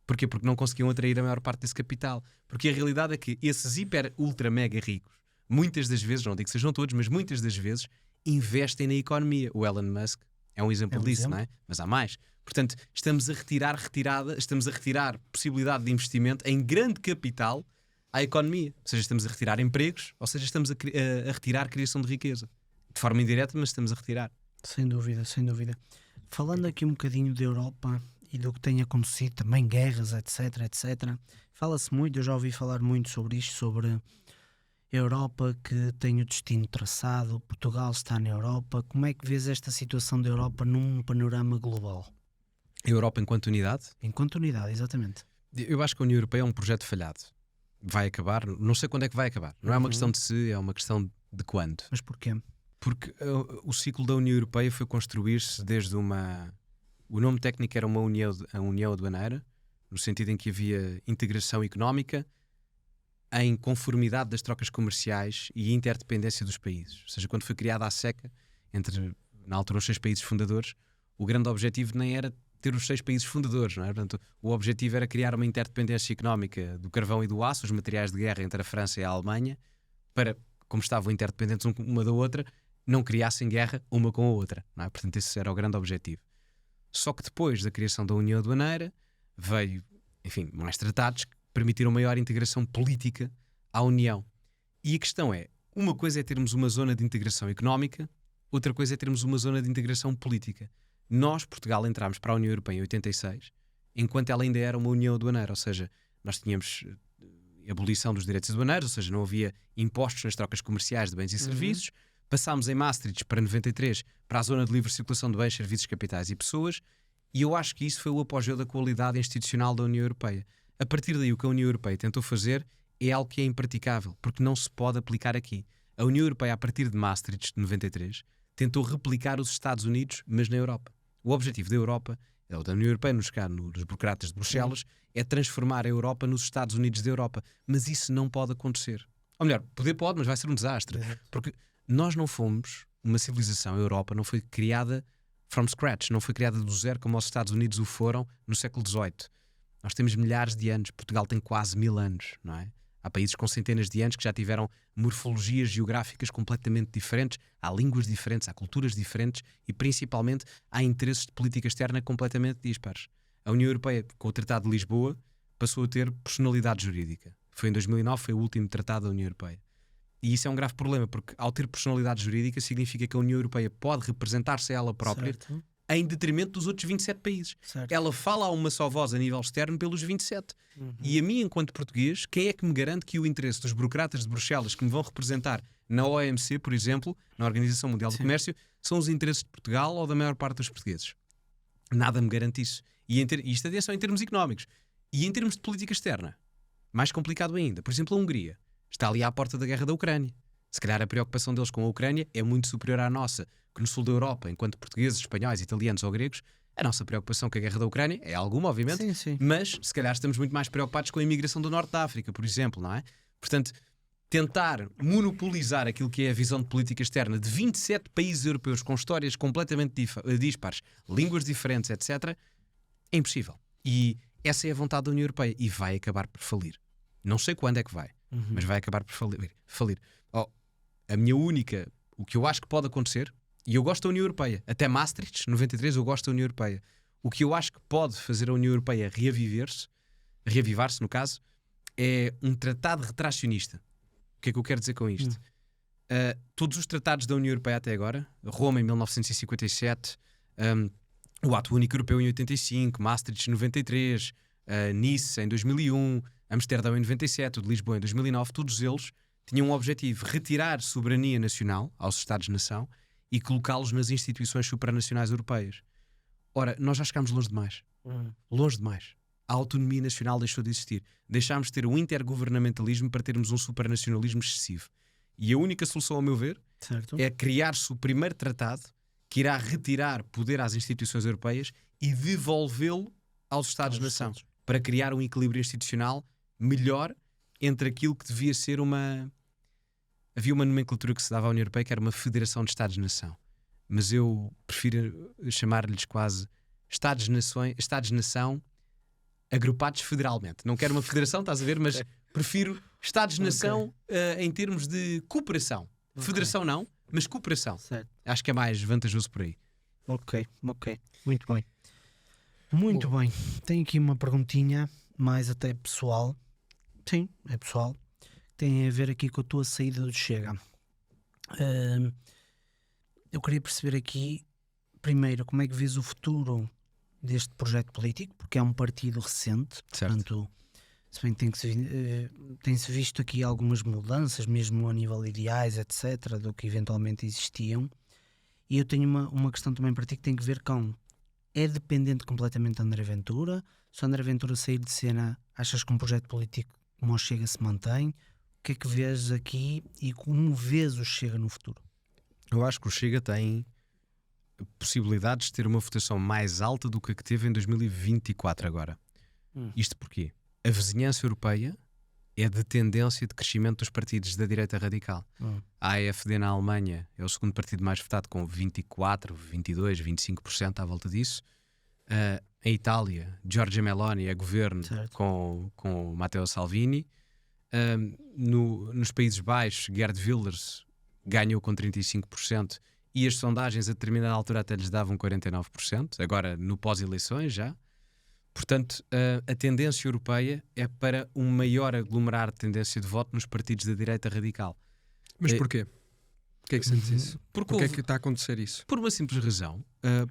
Porquê? Porque não conseguiam atrair a maior parte desse capital. Porque a realidade é que esses hiper, ultra, mega ricos, muitas das vezes, não digo que sejam todos, mas muitas das vezes, investem na economia. O Elon Musk é um exemplo disso, não é? Mas há mais. Portanto, estamos a retirar possibilidade de investimento em grande capital à economia. Ou seja, estamos a retirar empregos, ou seja, estamos a retirar criação de riqueza. De forma indireta, mas estamos a retirar. Sem dúvida, sem dúvida. Falando aqui um bocadinho da Europa e do que tem acontecido, também guerras, etc, etc. Fala-se muito, eu já ouvi falar muito sobre isto, sobre a Europa que tem o destino traçado, Portugal está na Europa. Como é que vês esta situação da Europa num panorama global? A Europa enquanto unidade? Enquanto unidade, exatamente. Eu acho que a União Europeia é um projeto falhado. Vai acabar, não sei quando é que vai acabar. Não é uma questão de se, é uma questão de quando. Mas porquê? Porque o ciclo da União Europeia foi construir-se desde uma... O nome técnico era a União Aduaneira, no sentido em que havia integração económica em conformidade das trocas comerciais e interdependência dos países. Ou seja, quando foi criada a SECA, entre, na altura, os 6 países fundadores, o grande objetivo nem era ter os 6 países fundadores, não é? Portanto, o objetivo era criar uma interdependência económica do carvão e do aço, os materiais de guerra entre a França e a Alemanha, para, como estavam interdependentes uma da outra, não criassem guerra uma com a outra, não é? Portanto, esse era o grande objetivo. Só que depois da criação da União Aduaneira veio, enfim, mais tratados que permitiram maior integração política à União. E a questão é, uma coisa é termos uma zona de integração económica, outra coisa é termos uma zona de integração política. Nós, Portugal, entramos para a União Europeia em 86, enquanto ela ainda era uma União Aduaneira, ou seja, nós tínhamos a abolição dos direitos aduaneiros, ou seja, não havia impostos nas trocas comerciais de bens e serviços. Passámos em Maastricht para 93 para a zona de livre circulação de bens, serviços, capitais e pessoas, e eu acho que isso foi o apogeu da qualidade institucional da União Europeia. A partir daí, o que a União Europeia tentou fazer é algo que é impraticável, porque não se pode aplicar aqui. A União Europeia, a partir de Maastricht de 93, tentou replicar os Estados Unidos, mas na Europa. O objetivo da Europa, ou da União Europeia, nos burocratas de Bruxelas, é transformar a Europa nos Estados Unidos da Europa. Mas isso não pode acontecer. Ou melhor, pode, mas vai ser um desastre. Porque nós não fomos uma civilização, a Europa não foi criada from scratch, não foi criada do zero como os Estados Unidos o foram no século XVIII. Nós temos milhares de anos, Portugal tem quase 1000 anos, não é? Há países com centenas de anos que já tiveram morfologias geográficas completamente diferentes, há línguas diferentes, há culturas diferentes e principalmente há interesses de política externa completamente dispares. A União Europeia, com o Tratado de Lisboa, passou a ter personalidade jurídica. Foi em 2009, foi o último tratado da União Europeia. E isso é um grave problema, porque ao ter personalidade jurídica significa que a União Europeia pode representar-se a ela própria em detrimento dos outros 27 países. Certo. Ela fala a uma só voz a nível externo pelos 27. E a mim, enquanto português, quem é que me garante que o interesse dos burocratas de Bruxelas que me vão representar na OMC, por exemplo, na Organização Mundial do Comércio, são os interesses de Portugal ou da maior parte dos portugueses? Nada me garante isso. E isto é só em termos económicos. E em termos de política externa, mais complicado ainda. Por exemplo, a Hungria está ali à porta da guerra da Ucrânia. Se calhar a preocupação deles com a Ucrânia é muito superior à nossa, que no sul da Europa, enquanto portugueses, espanhóis, italianos ou gregos, a nossa preocupação com a guerra da Ucrânia é alguma, obviamente, Sim. mas se calhar estamos muito mais preocupados com a imigração do norte da África, por exemplo, não é? Portanto, tentar monopolizar aquilo que é a visão de política externa de 27 países europeus com histórias completamente dispares, línguas diferentes, etc., é impossível. E essa é a vontade da União Europeia e vai acabar por falir. Não sei quando é que vai, mas vai acabar por falir. O que eu acho que pode acontecer, e eu gosto da União Europeia, até Maastricht, 93, eu gosto da União Europeia. O que eu acho que pode fazer a União Europeia reavivar-se, no caso, é um tratado retracionista. O que é que eu quero dizer com isto? Todos os tratados da União Europeia até agora, Roma em 1957, o Ato Único Europeu em 85, Maastricht em 93, Nice em 2001, Amsterdão em 97, o de Lisboa em 2009, todos eles tinham um objetivo: retirar soberania nacional aos Estados-nação e colocá-los nas instituições supranacionais europeias. Ora, nós já chegámos longe demais. Longe demais. A autonomia nacional deixou de existir. Deixámos de ter um intergovernamentalismo para termos um supranacionalismo excessivo. E a única solução, ao meu ver, é criar-se o primeiro tratado que irá retirar poder às instituições europeias e devolvê-lo aos Estados-nação, para criar um equilíbrio institucional melhor entre aquilo que devia ser uma... Havia uma nomenclatura que se dava à União Europeia que era uma federação de Estados-nação. mas eu prefiro chamar-lhes quase Estados-nação agrupados federalmente. Não quero uma federação, estás a ver, mas prefiro Estados-nação em termos de cooperação. Federação não, mas cooperação. Certo. Acho que é mais vantajoso por aí. Ok. Muito bem. Muito bem. Tenho aqui uma perguntinha, mais até pessoal. Sim, é pessoal. Tem a ver aqui com a tua saída do Chega. Eu queria perceber aqui, primeiro, como é que vês o futuro deste projeto político, porque é um partido recente, Certo. portanto, se bem que tem-se visto aqui algumas mudanças, mesmo a nível de ideais, etc., do que eventualmente existiam. E eu tenho uma questão também para ti que tem que ver com: é dependente completamente de André Ventura? Se o André Ventura sair de cena, achas que um projeto político como o Chega se mantém? O que é que vês aqui e como vês o Chega no futuro? Eu acho que o Chega tem possibilidades de ter uma votação mais alta do que a que teve em 2024 agora. Isto porquê? A vizinhança europeia é de tendência de crescimento dos partidos da direita radical. A AfD na Alemanha é o segundo partido mais votado, com 24, 22, 25% à volta disso. Em Itália, Giorgia Meloni é governo com Matteo Salvini. Nos Países Baixos, Geert Wilders ganhou com 35% e as sondagens a determinada altura até lhes davam 49%, agora no pós-eleições já. Portanto, a tendência europeia é para um maior aglomerar de tendência de voto nos partidos da direita radical. Mas porquê? Porquê é que sentes isso? Porquê é que está a acontecer isso? Por uma simples razão,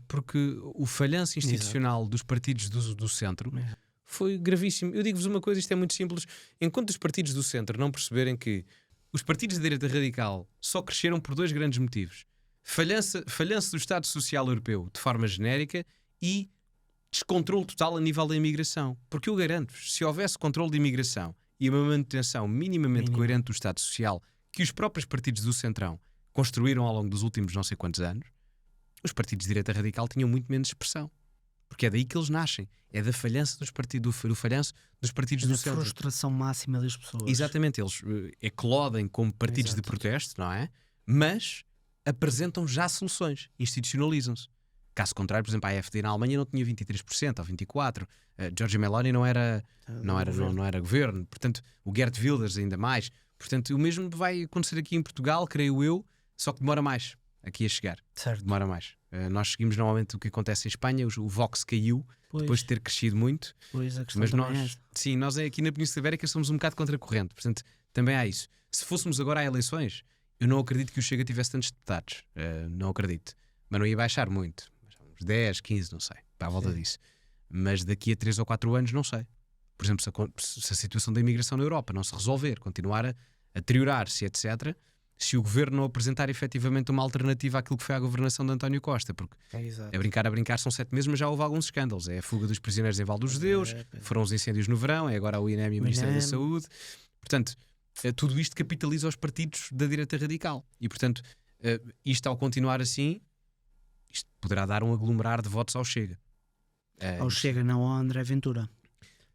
porque o falhanço institucional dos partidos do centro foi gravíssimo. Eu digo-vos uma coisa, isto é muito simples. Enquanto os partidos do centro não perceberem que os partidos da direita radical só cresceram por dois grandes motivos: falhança do Estado Social Europeu de forma genérica e descontrole total a nível da imigração. Porque eu garanto-vos, se houvesse controle de imigração e uma manutenção minimamente coerente do Estado Social que os próprios partidos do Centrão construíram ao longo dos últimos não sei quantos anos, os partidos de direita radical tinham muito menos expressão. Porque é daí que eles nascem. É da falhança dos partidos, do falhanço dos partidos do centro. A frustração máxima das pessoas. Exatamente, eles eclodem como partidos de protesto, não é? Mas apresentam já soluções, institucionalizam-se. Caso contrário, por exemplo, a AfD na Alemanha não tinha 23% ou 24%. Giorgia Meloni não era governo. Portanto, o Geert Wilders ainda mais. Portanto, o mesmo vai acontecer aqui em Portugal, creio eu, só que demora mais aqui a chegar. Certo. Demora mais. Nós seguimos normalmente o que acontece em Espanha. O Vox caiu depois de ter crescido muito. Pois, a questão mas nós, nós aqui na Península Ibérica somos um bocado contra a corrente. Portanto, também há isso. Se fôssemos agora a eleições, eu não acredito que o Chega tivesse tantos deputados. Não acredito. Mas não ia baixar muito. Uns 10, 15, não sei. Para a volta disso. Mas daqui a 3 ou 4 anos, não sei. Por exemplo, se a situação da imigração na Europa não se resolver, continuar a deteriorar-se, etc., se o governo não apresentar efetivamente uma alternativa àquilo que foi a governação de António Costa, porque a brincar são 7 meses, mas já houve alguns escândalos. É a fuga dos prisioneiros em Val dos Judeus, foram os incêndios no verão, é agora o INEM e o Ministério da Saúde. Portanto, tudo isto capitaliza os partidos da direita radical. E, portanto, isto ao continuar assim, isto poderá dar um aglomerar de votos ao Chega. Ao Chega, não ao André Ventura.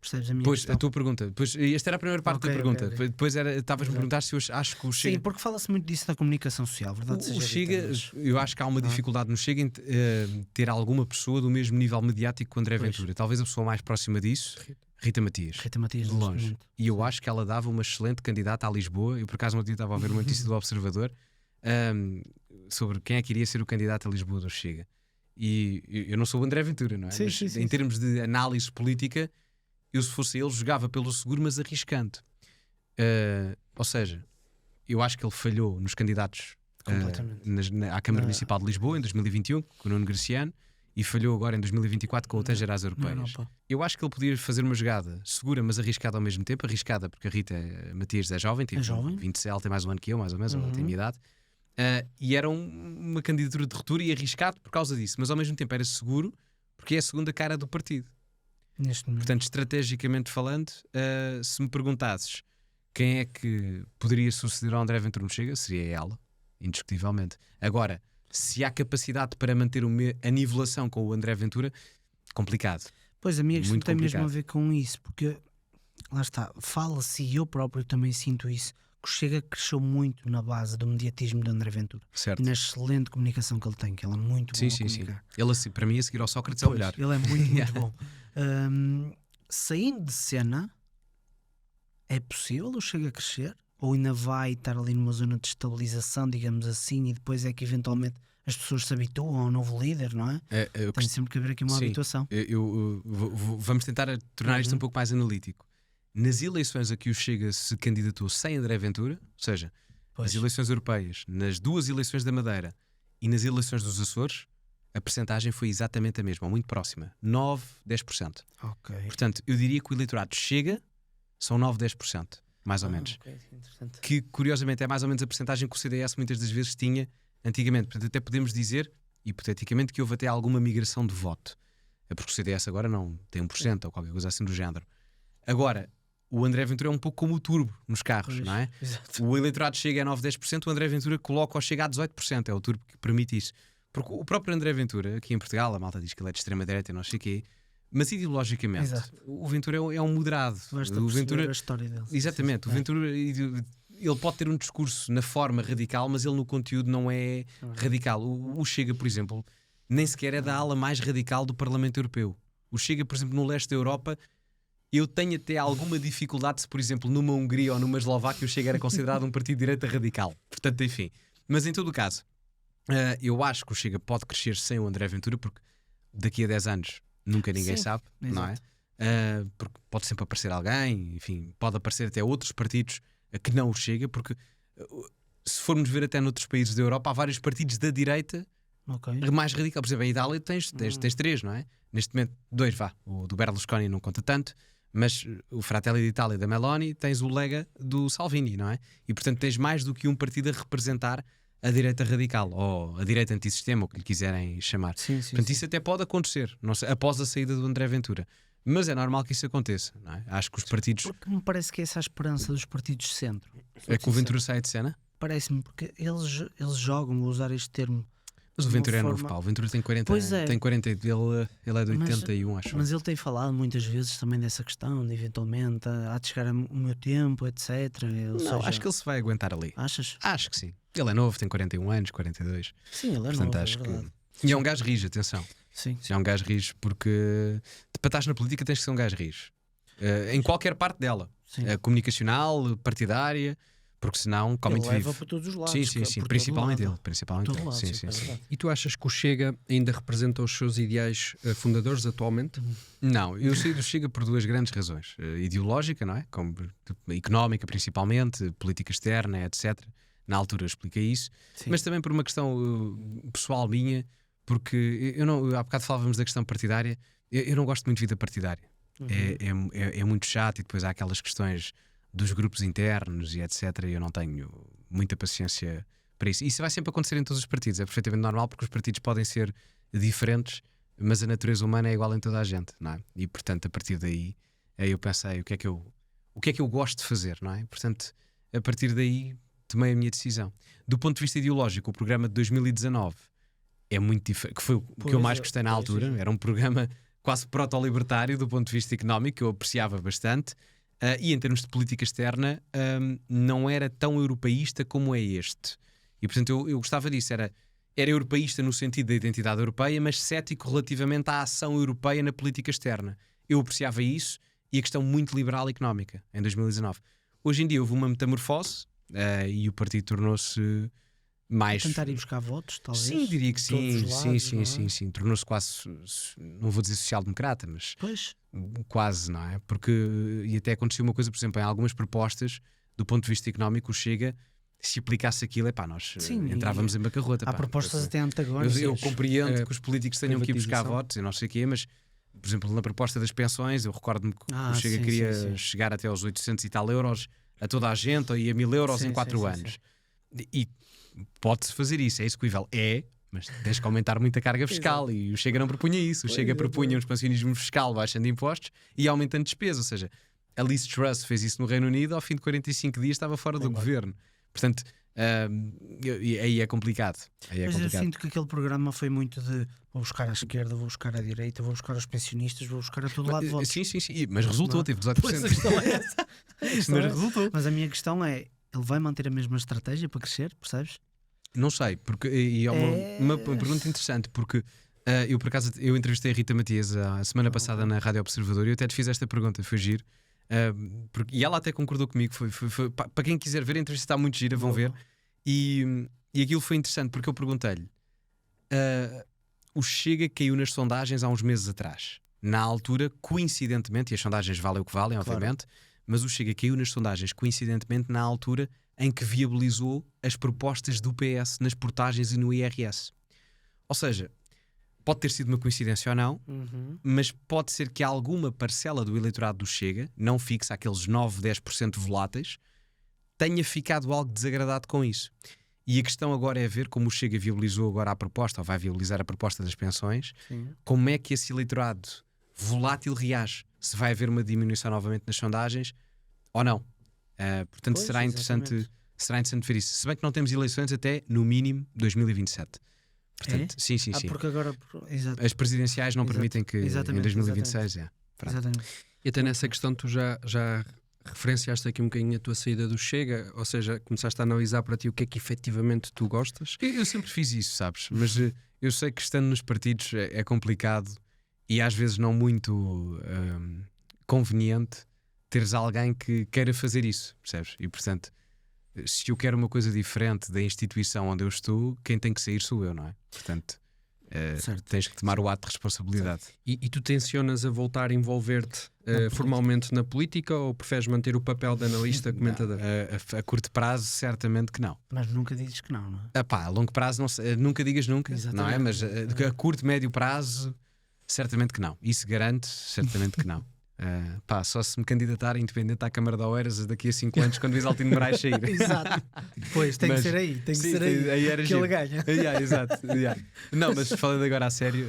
Percebes a minha Pois, questão? a tua pergunta. Pois, esta era a primeira parte da pergunta. ok. Depois estavas-me a perguntar se eu acho que o Chega... Sim, porque fala-se muito disso da comunicação social, verdade? O Chega, eu acho que há uma dificuldade no Chega em ter alguma pessoa do mesmo nível mediático que o André Ventura. Talvez a pessoa mais próxima disso, Rita Matias. De longe. E eu acho que ela dava uma excelente candidata a Lisboa. Eu por acaso ontem estava a ver uma notícia do Observador sobre quem é que iria ser o candidato a Lisboa do Chega. E eu não sou o André Ventura, não é? Sim, mas sim, em termos de análise política, eu se fosse ele jogava pelo seguro, mas arriscando. Ou seja, eu acho que ele falhou nos candidatos à Câmara Municipal de Lisboa em 2021 com o Nuno Graciano e falhou agora em 2024 com o Teja às Europeias. Eu acho que ele podia fazer uma jogada segura, mas arriscada ao mesmo tempo. Arriscada porque a Rita Matias é jovem, tem 27, ela tem mais um ano que eu, mais ou menos, ela tem a minha idade. E era uma candidatura de ruptura e arriscado por causa disso, mas ao mesmo tempo era seguro porque é a segunda cara do partido. Portanto, estrategicamente falando, se me perguntasses quem é que poderia suceder ao André Ventura no Chega, seria ela, indiscutivelmente. Agora, se há capacidade para manter a nivelação com o André Ventura, complicado. Pois, a minha questão Muito tem complicado. mesmo a ver com isso, porque lá está, fala-se e eu próprio também sinto isso, que o Chega cresceu muito na base do mediatismo de André Ventura Certo. e na excelente comunicação que ele tem, que ele é muito bom Sim, a sim, sim. comunicar. Ele, assim, para mim, a seguir ao Sócrates é o Pois, melhor. ele é muito, muito bom. Saindo de cena, é possível o Chega a crescer? Ou ainda vai estar ali numa zona de estabilização, digamos assim, e depois é que eventualmente as pessoas se habituam ao novo líder, não é? Tem sempre que haver aqui uma Sim. habituação. Vamos tentar tornar isto um pouco mais analítico. Nas eleições a que o Chega se candidatou sem André Ventura, ou seja, Pois. nas eleições europeias, nas 2 eleições da Madeira e nas eleições dos Açores, a percentagem foi exatamente a mesma, muito próxima, 9-10%. Ok. Portanto, eu diria que o eleitorado Chega são 9-10%, mais ou menos. Ok, interessante. Que curiosamente é mais ou menos a percentagem que o CDS muitas das vezes tinha antigamente. Portanto, até podemos dizer, hipoteticamente, que houve até alguma migração de voto. É porque o CDS agora não tem 1% ou qualquer coisa assim do género. Agora, o André Ventura é um pouco como o turbo nos carros, Pois, não é? exato. O eleitorado Chega a 9-10%, o André Ventura coloca ou chega a 18%, é o turbo que permite isso. Porque o próprio André Ventura, aqui em Portugal, a malta diz que ele é de extrema-direita e não sei o quê, mas ideologicamente, Exato. o Ventura é um moderado. Basta O perceber Ventura, a história dele. exatamente, o É. Ventura, ele pode ter um discurso na forma radical, mas ele no conteúdo não é radical. O Chega, por exemplo, nem sequer é da ala mais radical do Parlamento Europeu. O Chega, por exemplo, no leste da Europa, eu tenho até alguma dificuldade se, por exemplo, numa Hungria ou numa Eslováquia o Chega era considerado um partido de direita radical. Portanto, enfim. Mas em todo o caso, eu acho que o Chega pode crescer sem o André Ventura, porque daqui a 10 anos nunca ninguém Sim, sabe, não é? exato. Porque pode sempre aparecer alguém, enfim, pode aparecer até outros partidos que não o Chega, porque se formos ver até noutros países da Europa, há vários partidos da direita Ok. mais radical. Por exemplo, em Itália tens 3, não é? Neste momento, 2, vá. O do Berlusconi não conta tanto, mas o Fratelli d'Italia da Meloni, tens o Lega do Salvini, não é? E portanto tens mais do que um partido a representar a direita radical, ou a direita antissistema, o que lhe quiserem chamar. Sim, sim, Portanto, sim. isso até pode acontecer, não sei, após a saída do André Ventura. Mas é normal que isso aconteça, não é? Acho que os partidos... Porque me parece que é essa a esperança dos partidos de centro. É que o Ventura sai de cena? Parece-me, porque eles jogam, vou usar este termo, Mas o de uma Ventura é novo, forma- pá. O Ventura tem 40, Pois é. tem 40, ele é de Mas- 81, acho. mas ele tem falado muitas vezes também dessa questão de eventualmente há de chegar o meu tempo, etc. Ou Não, seja, acho que ele se vai aguentar ali. Achas? Acho que sim. Ele é novo, tem 41 anos, 42. Sim, ele é Portanto, novo, acho é verdade. que... E é um gajo rijo, atenção. Sim, É um gajo rijo porque para estar na política tens que ser um gajo rijo. Em qualquer parte dela. sim. Comunicacional, partidária, porque senão come Ele de leva vivo. para todos os lados. Sim, sim, por sim. todo Principalmente lado. ele. Principalmente Todo ele. lado, Sim, sim, sim, é sim. verdade. E tu achas que o Chega ainda representa os seus ideais fundadores atualmente? Não, eu saí do Chega por 2 grandes razões. Ideológica, não é? Como económica, principalmente, política externa, etc. Na altura eu expliquei isso. Sim. Mas também por uma questão pessoal minha, porque eu não, há bocado falávamos da questão partidária. Eu não gosto muito de vida partidária. Uhum. É muito chato, e depois há aquelas questões dos grupos internos e etc. E eu não tenho muita paciência para isso. Isso vai sempre acontecer em todos os partidos, é perfeitamente normal, porque os partidos podem ser diferentes, mas a natureza humana é igual em toda a gente, não é? E portanto, a partir daí, eu pensei o que é que eu gosto de fazer, não é? Portanto, a partir daí tomei a minha decisão. Do ponto de vista ideológico, o programa de 2019 é muito diferente, que foi o que eu Pois mais é, gostei na pois, altura. sim. Era um programa quase proto-libertário do ponto de vista económico, que eu apreciava bastante. E em termos de política externa, não era tão europeísta como é este. E portanto eu gostava disso. Era europeísta no sentido da identidade europeia, mas cético relativamente à ação europeia na política externa. Eu apreciava isso e a questão muito liberal económica em 2019. Hoje em dia houve uma metamorfose e o partido tornou-se mais... Tentar ir buscar votos, talvez. Sim, diria que de todos sim, os lados, sim, não é? sim, sim. Tornou-se quase, não vou dizer social-democrata, mas Pois, quase, não é? Porque, e até aconteceu uma coisa, por exemplo, em algumas propostas, do ponto de vista económico, o Chega, se aplicasse aquilo, nós Sim, entrávamos em bancarrota. há pá. propostas até antagónicas. Eu compreendo Eh, que os políticos tenham que ir buscar privatização. votos e não sei o quê, mas, por exemplo, na proposta das pensões, eu recordo-me que o Chega sim, queria sim, sim. chegar até aos 800 e tal euros a toda a gente, ou ia 1000 euros Sim, em sim, 4 sim, anos. E pode-se fazer isso, é execuível. Mas tens que aumentar muito a carga fiscal e o Chega não propunha isso. O Chega propunha um expansionismo fiscal baixando impostos e aumentando despesa. Ou seja, a Liz Truss fez isso no Reino Unido, ao fim de 45 dias estava fora do governo. Portanto, aí é complicado. Aí é Mas eu complicado. sinto que aquele programa foi muito de vou buscar à esquerda, vou buscar à direita, vou buscar aos pensionistas, vou buscar a todo lado de votos. Sim, mas resultou, Não. teve 18%. Pois a questão é essa. A questão Mas é- resultou. Mas a minha questão é, Ele vai manter a mesma estratégia para crescer, percebes? Não sei, porque e é uma pergunta interessante, porque eu por acaso eu entrevistei a Rita Matias a semana passada na Rádio Observador e eu até te fiz esta pergunta, foi giro. E ela até concordou comigo. Para quem quiser ver, a entrevista está muito gira, vão ver. E aquilo foi interessante porque eu perguntei-lhe: o Chega caiu nas sondagens há uns meses atrás. Na altura, coincidentemente, e as sondagens valem o que valem, obviamente, mas o Chega caiu nas sondagens coincidentemente na altura em que viabilizou as propostas do PS nas portagens e no IRS. Ou seja, pode ter sido uma coincidência ou não, mas pode ser que alguma parcela do eleitorado do Chega, não fixa, aqueles 9, 10% voláteis, tenha ficado algo desagradado com isso. E a questão agora é ver como o Chega viabilizou agora a proposta, ou vai viabilizar a proposta das pensões, como é que esse eleitorado volátil reage, se vai haver uma diminuição novamente nas sondagens ou não. Portanto, será interessante ver isso. Se bem que não temos eleições até, no mínimo, 2027. Portanto, sim. Porque agora... As presidenciais não permitem que em 2026... Exatamente. E até nessa questão tu já referenciaste aqui um bocadinho a tua saída do Chega, ou seja, começaste a analisar para ti o que é que efetivamente tu gostas. Eu sempre fiz isso, sabes? Mas eu sei que estando nos partidos é complicado e às vezes não muito conveniente teres alguém que queira fazer isso, percebes? E portanto, se eu quero uma coisa diferente da instituição onde eu estou, quem tem que sair sou eu, não é? Portanto, tens que tomar o ato de responsabilidade. E tu tencionas a voltar a envolver-te formalmente na política ou preferes manter o papel de analista, comentador? A curto prazo, certamente que não. Mas nunca dizes que não, não é? A longo prazo, não sei, nunca digas nunca, Exatamente. não é? Mas a curto, médio prazo, certamente que não. Isso garante, certamente que não. Só se me candidatar independente à Câmara de Oeiras daqui a 5 anos, quando o Isaltino Moraes sair. Exato. Pois, tem que ser aí. Tem que ser aí era que giro. ele ganha. Exato. Não, mas falando agora a sério,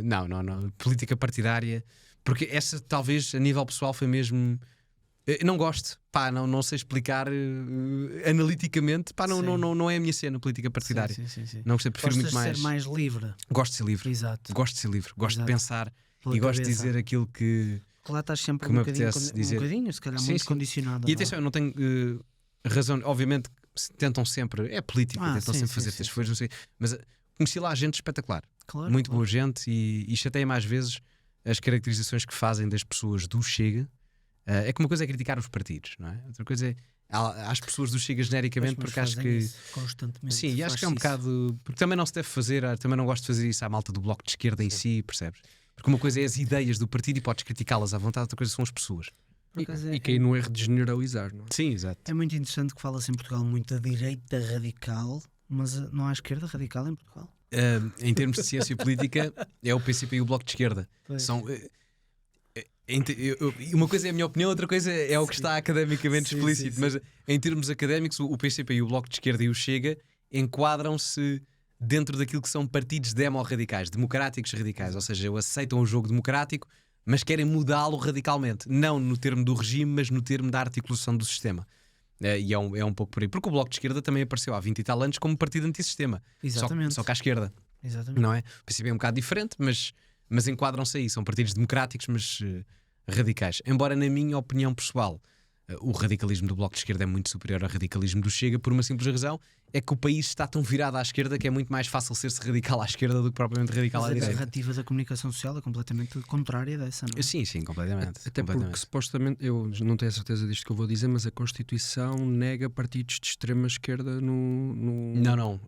não. Política partidária, porque essa talvez a nível pessoal foi mesmo. Não gosto, não sei explicar analiticamente, não é a minha cena, política partidária. Sim. Não gostei, prefiro muito mais. Ser mais livre. Gosto de ser livre. Exato. Gosto de ser livre, gosto de pensar Pela e gosto de cabeça. dizer aquilo que. Lá estás sempre que um me bocadinho, apetece dizer. se calhar Sim, muito sim. condicionado. E atenção, eu não tenho razão, obviamente tentam sempre, é política, tentam sempre fazer estas coisas, não sei, mas conheci lá gente espetacular, Claro, muito boa gente e chateia mais vezes as caracterizações que fazem das pessoas do Chega. É que uma coisa é criticar os partidos, não é? Outra coisa é às pessoas do Chega genericamente, Mas porque acho que isso constantemente. sim, e acho que é um bocado, porque também não se deve fazer, também não gosto de fazer isso à malta do Bloco de Esquerda em si, percebes? Porque uma coisa é as ideias do partido e podes criticá-las à vontade, outra coisa são as pessoas. E cair no erro de generalizar, não é? Sim, exato. É muito interessante que fala-se em Portugal muito da direita radical, mas não há esquerda radical em Portugal. Em termos de ciência política, é o PCP e o Bloco de Esquerda. Pois. São, uma coisa é a minha opinião, outra coisa é o que está academicamente explícito. Mas em termos académicos, o PCP e o Bloco de Esquerda e o Chega enquadram-se dentro daquilo que são partidos demo-radicais, democráticos radicais, ou seja, aceitam o jogo democrático, mas querem mudá-lo radicalmente, não no termo do regime, mas no termo da articulação do sistema. E é um pouco por aí, porque o Bloco de Esquerda também apareceu há 20 e tal anos como partido antissistema. Exatamente. Só que à esquerda, Exatamente. não é? O PCP é um bocado diferente, mas enquadram-se aí, são partidos democráticos, mas radicais. Embora, na minha opinião pessoal, o radicalismo do Bloco de Esquerda é muito superior ao radicalismo do Chega, por uma simples razão, é que o país está tão virado à esquerda que é muito mais fácil ser-se radical à esquerda do que propriamente radical à Mas a direita. narrativa da comunicação social é completamente contrária dessa, não é? Sim, completamente. Até porque supostamente, eu não tenho a certeza disto que eu vou dizer, mas a Constituição nega partidos de extrema esquerda no... Não.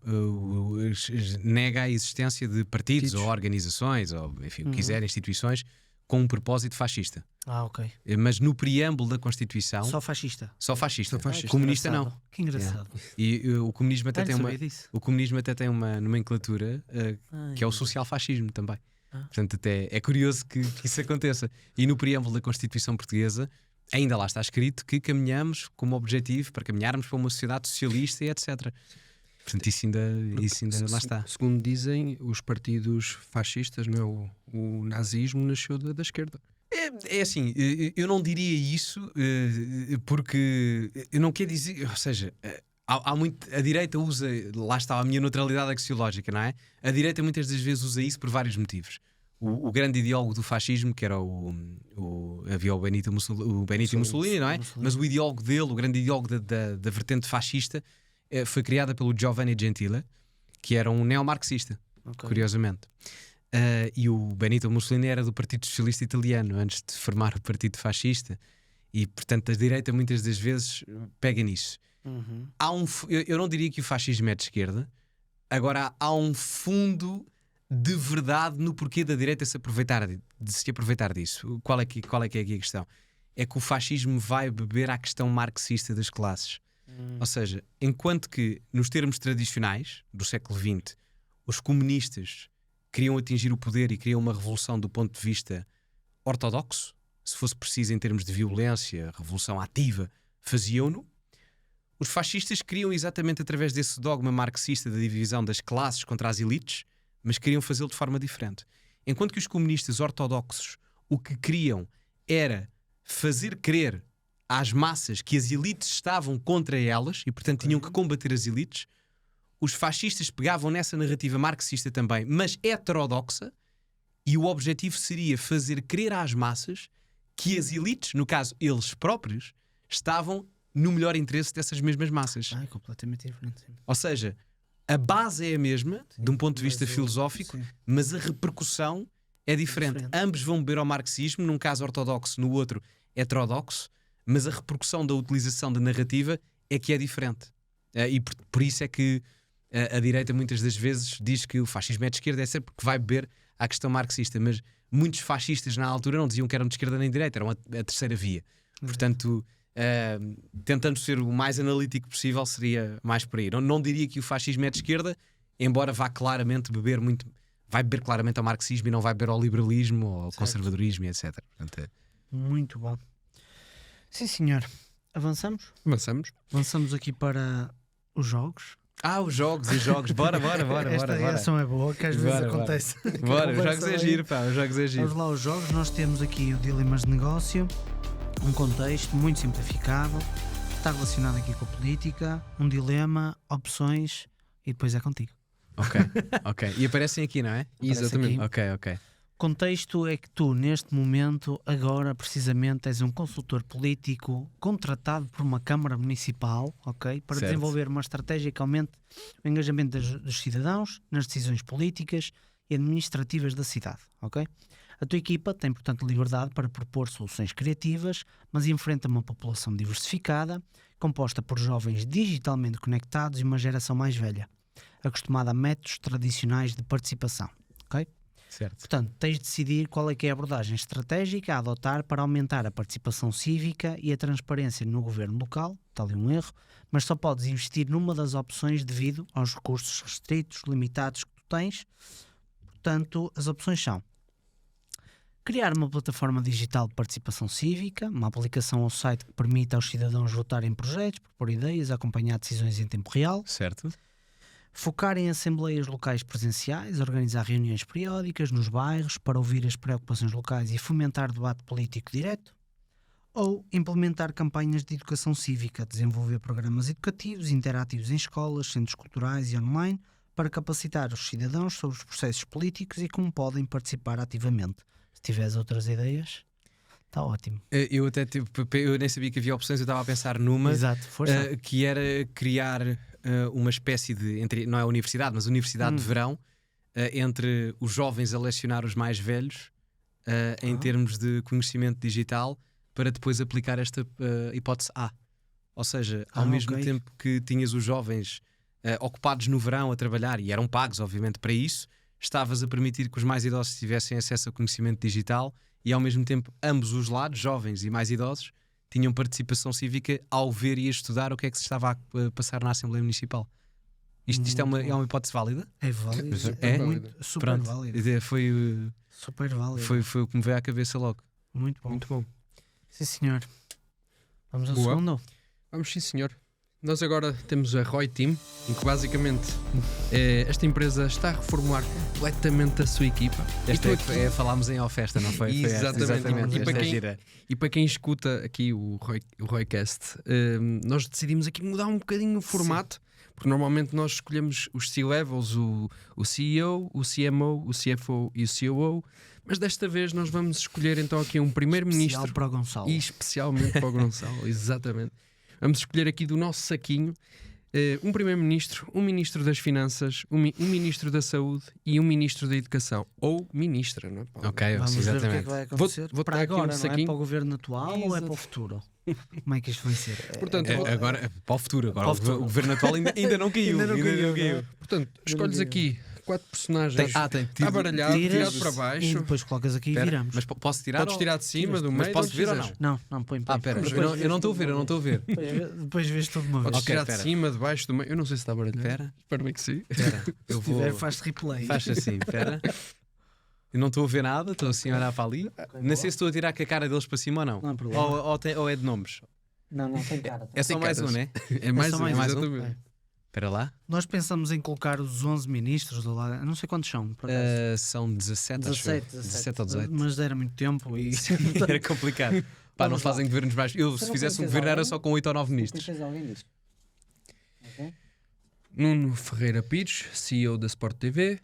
Nega a existência de partidos ou organizações, ou enfim, o que quiser, instituições, com um propósito fascista. Ok. Mas no preâmbulo da Constituição... Só fascista. Só fascista. fascista. Comunista Engraçado. não. Que engraçado. E o comunismo até tem uma... disso. O comunismo até tem uma nomenclatura que é o social-fascismo também. Portanto, até é curioso que isso aconteça. E no preâmbulo da Constituição Portuguesa ainda lá está escrito que caminhamos como objetivo para caminharmos para uma sociedade socialista e etc. Portanto, isso ainda lá está. Segundo dizem, os partidos fascistas, não é? O nazismo nasceu da esquerda. É assim, eu não diria isso porque eu não quero dizer, ou seja, há muito, a direita usa, lá está a minha neutralidade axiológica, não é? A direita muitas das vezes usa isso por vários motivos. o grande ideólogo do fascismo, que era havia o Benito e Mussolini, não é? Mas o ideólogo dele, o grande ideólogo da vertente fascista, foi criada pelo Giovanni Gentile, que era um neomarxista, curiosamente. E o Benito Mussolini era do Partido Socialista Italiano, antes de formar o Partido Fascista. E, portanto, a direita muitas das vezes pega nisso. Eu não diria que o fascismo é de esquerda. Agora, há um fundo de verdade no porquê da direita se aproveitar disso. Qual é que é aqui a questão? É que o fascismo vai beber à questão marxista das classes. Ou seja, enquanto que nos termos tradicionais do século XX os comunistas queriam atingir o poder e queriam uma revolução do ponto de vista ortodoxo, se fosse preciso em termos de violência, revolução ativa, faziam-no. Os fascistas queriam exatamente através desse dogma marxista da divisão das classes contra as elites, mas queriam fazê-lo de forma diferente. Enquanto que os comunistas ortodoxos o que queriam era fazer crer às massas que as elites estavam contra elas e, portanto, tinham que combater as elites, os fascistas pegavam nessa narrativa marxista também, mas heterodoxa, e o objetivo seria fazer crer às massas que as elites, no caso eles próprios, estavam no melhor interesse dessas mesmas massas. É completamente diferente. Sim. Ou seja, a base é a mesma, de um ponto de vista filosófico, mas a repercussão é diferente. Ambos vão beber ao marxismo, num caso ortodoxo, no outro heterodoxo, mas a repercussão da utilização da narrativa é que é diferente. E por isso é que a direita muitas das vezes diz que o fascismo é de esquerda, é sempre porque vai beber à questão marxista, mas muitos fascistas na altura não diziam que eram de esquerda nem de direita, eram a terceira via. Portanto, tentando ser o mais analítico possível, seria mais por aí. Não diria que o fascismo é de esquerda, embora vá claramente beber muito, vai beber claramente ao marxismo e não vai beber ao liberalismo ou ao conservadorismo e etc. Portanto, muito bom. Sim, senhor. Avançamos? Avançamos aqui para os jogos. Os jogos e jogos. Bora. Esta reação é boa, que às vezes acontece. Bora, os jogos é giro, pá. Os jogos é giro. Vamos lá, os jogos. Nós temos aqui o Dilemas de Negócio, um contexto muito simplificado, que está relacionado aqui com a política, um dilema, opções e depois é contigo. Ok. E aparecem aqui, não é? Exatamente. Ok. Contexto é que tu, neste momento, agora, precisamente, és um consultor político contratado por uma Câmara Municipal, ok? Para desenvolver uma estratégia que aumente o engajamento dos cidadãos nas decisões políticas e administrativas da cidade, ok? A tua equipa tem, portanto, liberdade para propor soluções criativas, mas enfrenta uma população diversificada, composta por jovens digitalmente conectados e uma geração mais velha, acostumada a métodos tradicionais de participação, ok? Certo. Portanto, tens de decidir qual é que é a abordagem estratégica a adotar para aumentar a participação cívica e a transparência no governo local, está ali um erro, mas só podes investir numa das opções devido aos recursos restritos, limitados que tu tens. Portanto, as opções são: criar uma plataforma digital de participação cívica, uma aplicação ao site que permita aos cidadãos votarem em projetos, propor ideias, acompanhar decisões em tempo real. Certo. Focar em assembleias locais presenciais, organizar reuniões periódicas nos bairros para ouvir as preocupações locais e fomentar debate político direto. Ou implementar campanhas de educação cívica, desenvolver programas educativos interativos em escolas, centros culturais e online para capacitar os cidadãos sobre os processos políticos e como podem participar ativamente. Se tiveres outras ideias, está ótimo. Eu nem sabia que havia opções, eu estava a pensar numa. Exato, força. Que era criar uma espécie de, não é universidade, mas universidade de verão, entre os jovens a lecionar os mais velhos em termos de conhecimento digital, para depois aplicar esta hipótese A. Ou seja, ao mesmo tempo que tinhas os jovens ocupados no verão a trabalhar, e eram pagos obviamente para isso, estavas a permitir que os mais idosos tivessem acesso a conhecimento digital, e ao mesmo tempo ambos os lados, jovens e mais idosos, tinham participação cívica ao ver e a estudar o que é que se estava a passar na Assembleia Municipal. Isto é uma hipótese válida? É válido. Super válido. Super válido. Foi o que me veio à cabeça logo. Muito bom. Muito bom. Sim, senhor. Vamos ao segundo? Vamos, sim, senhor. Nós agora temos a Roy Team, em que basicamente esta empresa está a reformular completamente a sua equipa. Falámos em off-festa, não foi? Exatamente. E para quem escuta aqui o Roycast, nós decidimos aqui mudar um bocadinho o formato, Porque normalmente nós escolhemos os C-levels, o CEO, o CMO, o CFO e o COO, mas desta vez nós vamos escolher então aqui um primeiro-ministro. Especial para o Gonçalo. E especialmente para o Gonçalo, exatamente. Vamos escolher aqui do nosso saquinho um primeiro-ministro, um ministro das Finanças, um ministro da Saúde e um ministro da Educação. Ou ministra, não é, Paulo? Ok, Vamos ver o que é exatamente. que vai acontecer. Vou para dar aqui um agora, não é? saquinho. Para o governo atual ou é Exato. para o futuro? Como é que isto vai ser? Portanto, Agora, para o futuro. Agora, Para o futuro. o governo atual ainda não caiu. Ainda não caiu. portanto, escolhes aqui 4 personagens Tem. abaralhado, Tiras virado para e baixo. depois colocas aqui e Espera, viramos. mas posso tirar? Podes tirar de cima, do Mas meio, posso onde vir ou não? quiseres. Não, põe. Ah, pera, Depois eu não estou a ver, eu não estou a ver. Depois vês tudo de uma vez. Podes Ok, tirar espera. de cima, de baixo, do meio. Eu não sei se está abaralhado. Espera, Espero bem que sim. espera. Eu Se tiver, vou. faz replay. Faz assim, espera. Eu não estou a ver nada, estou assim a olhar para ali. Nem sei se estou a tirar com a cara deles para cima ou não. Não há problema. Ou é de nomes. Não tem cara. É só Tem mais caras. um, né? É mais só um, mais um. exatamente. Espera lá. Nós pensamos em colocar os 11 ministros do lado. Não sei quantos são, por acaso. São 17, acho eu. 17 ou 18. Mas era muito tempo e. Era complicado. Pá, não Vamos lá. fazem governos mais. Eu, se não fizesse um conheces governo, era alguém? só com 8 ou 9 ministros. alguém disso? Nuno Ferreira Pires, CEO da Sport TV.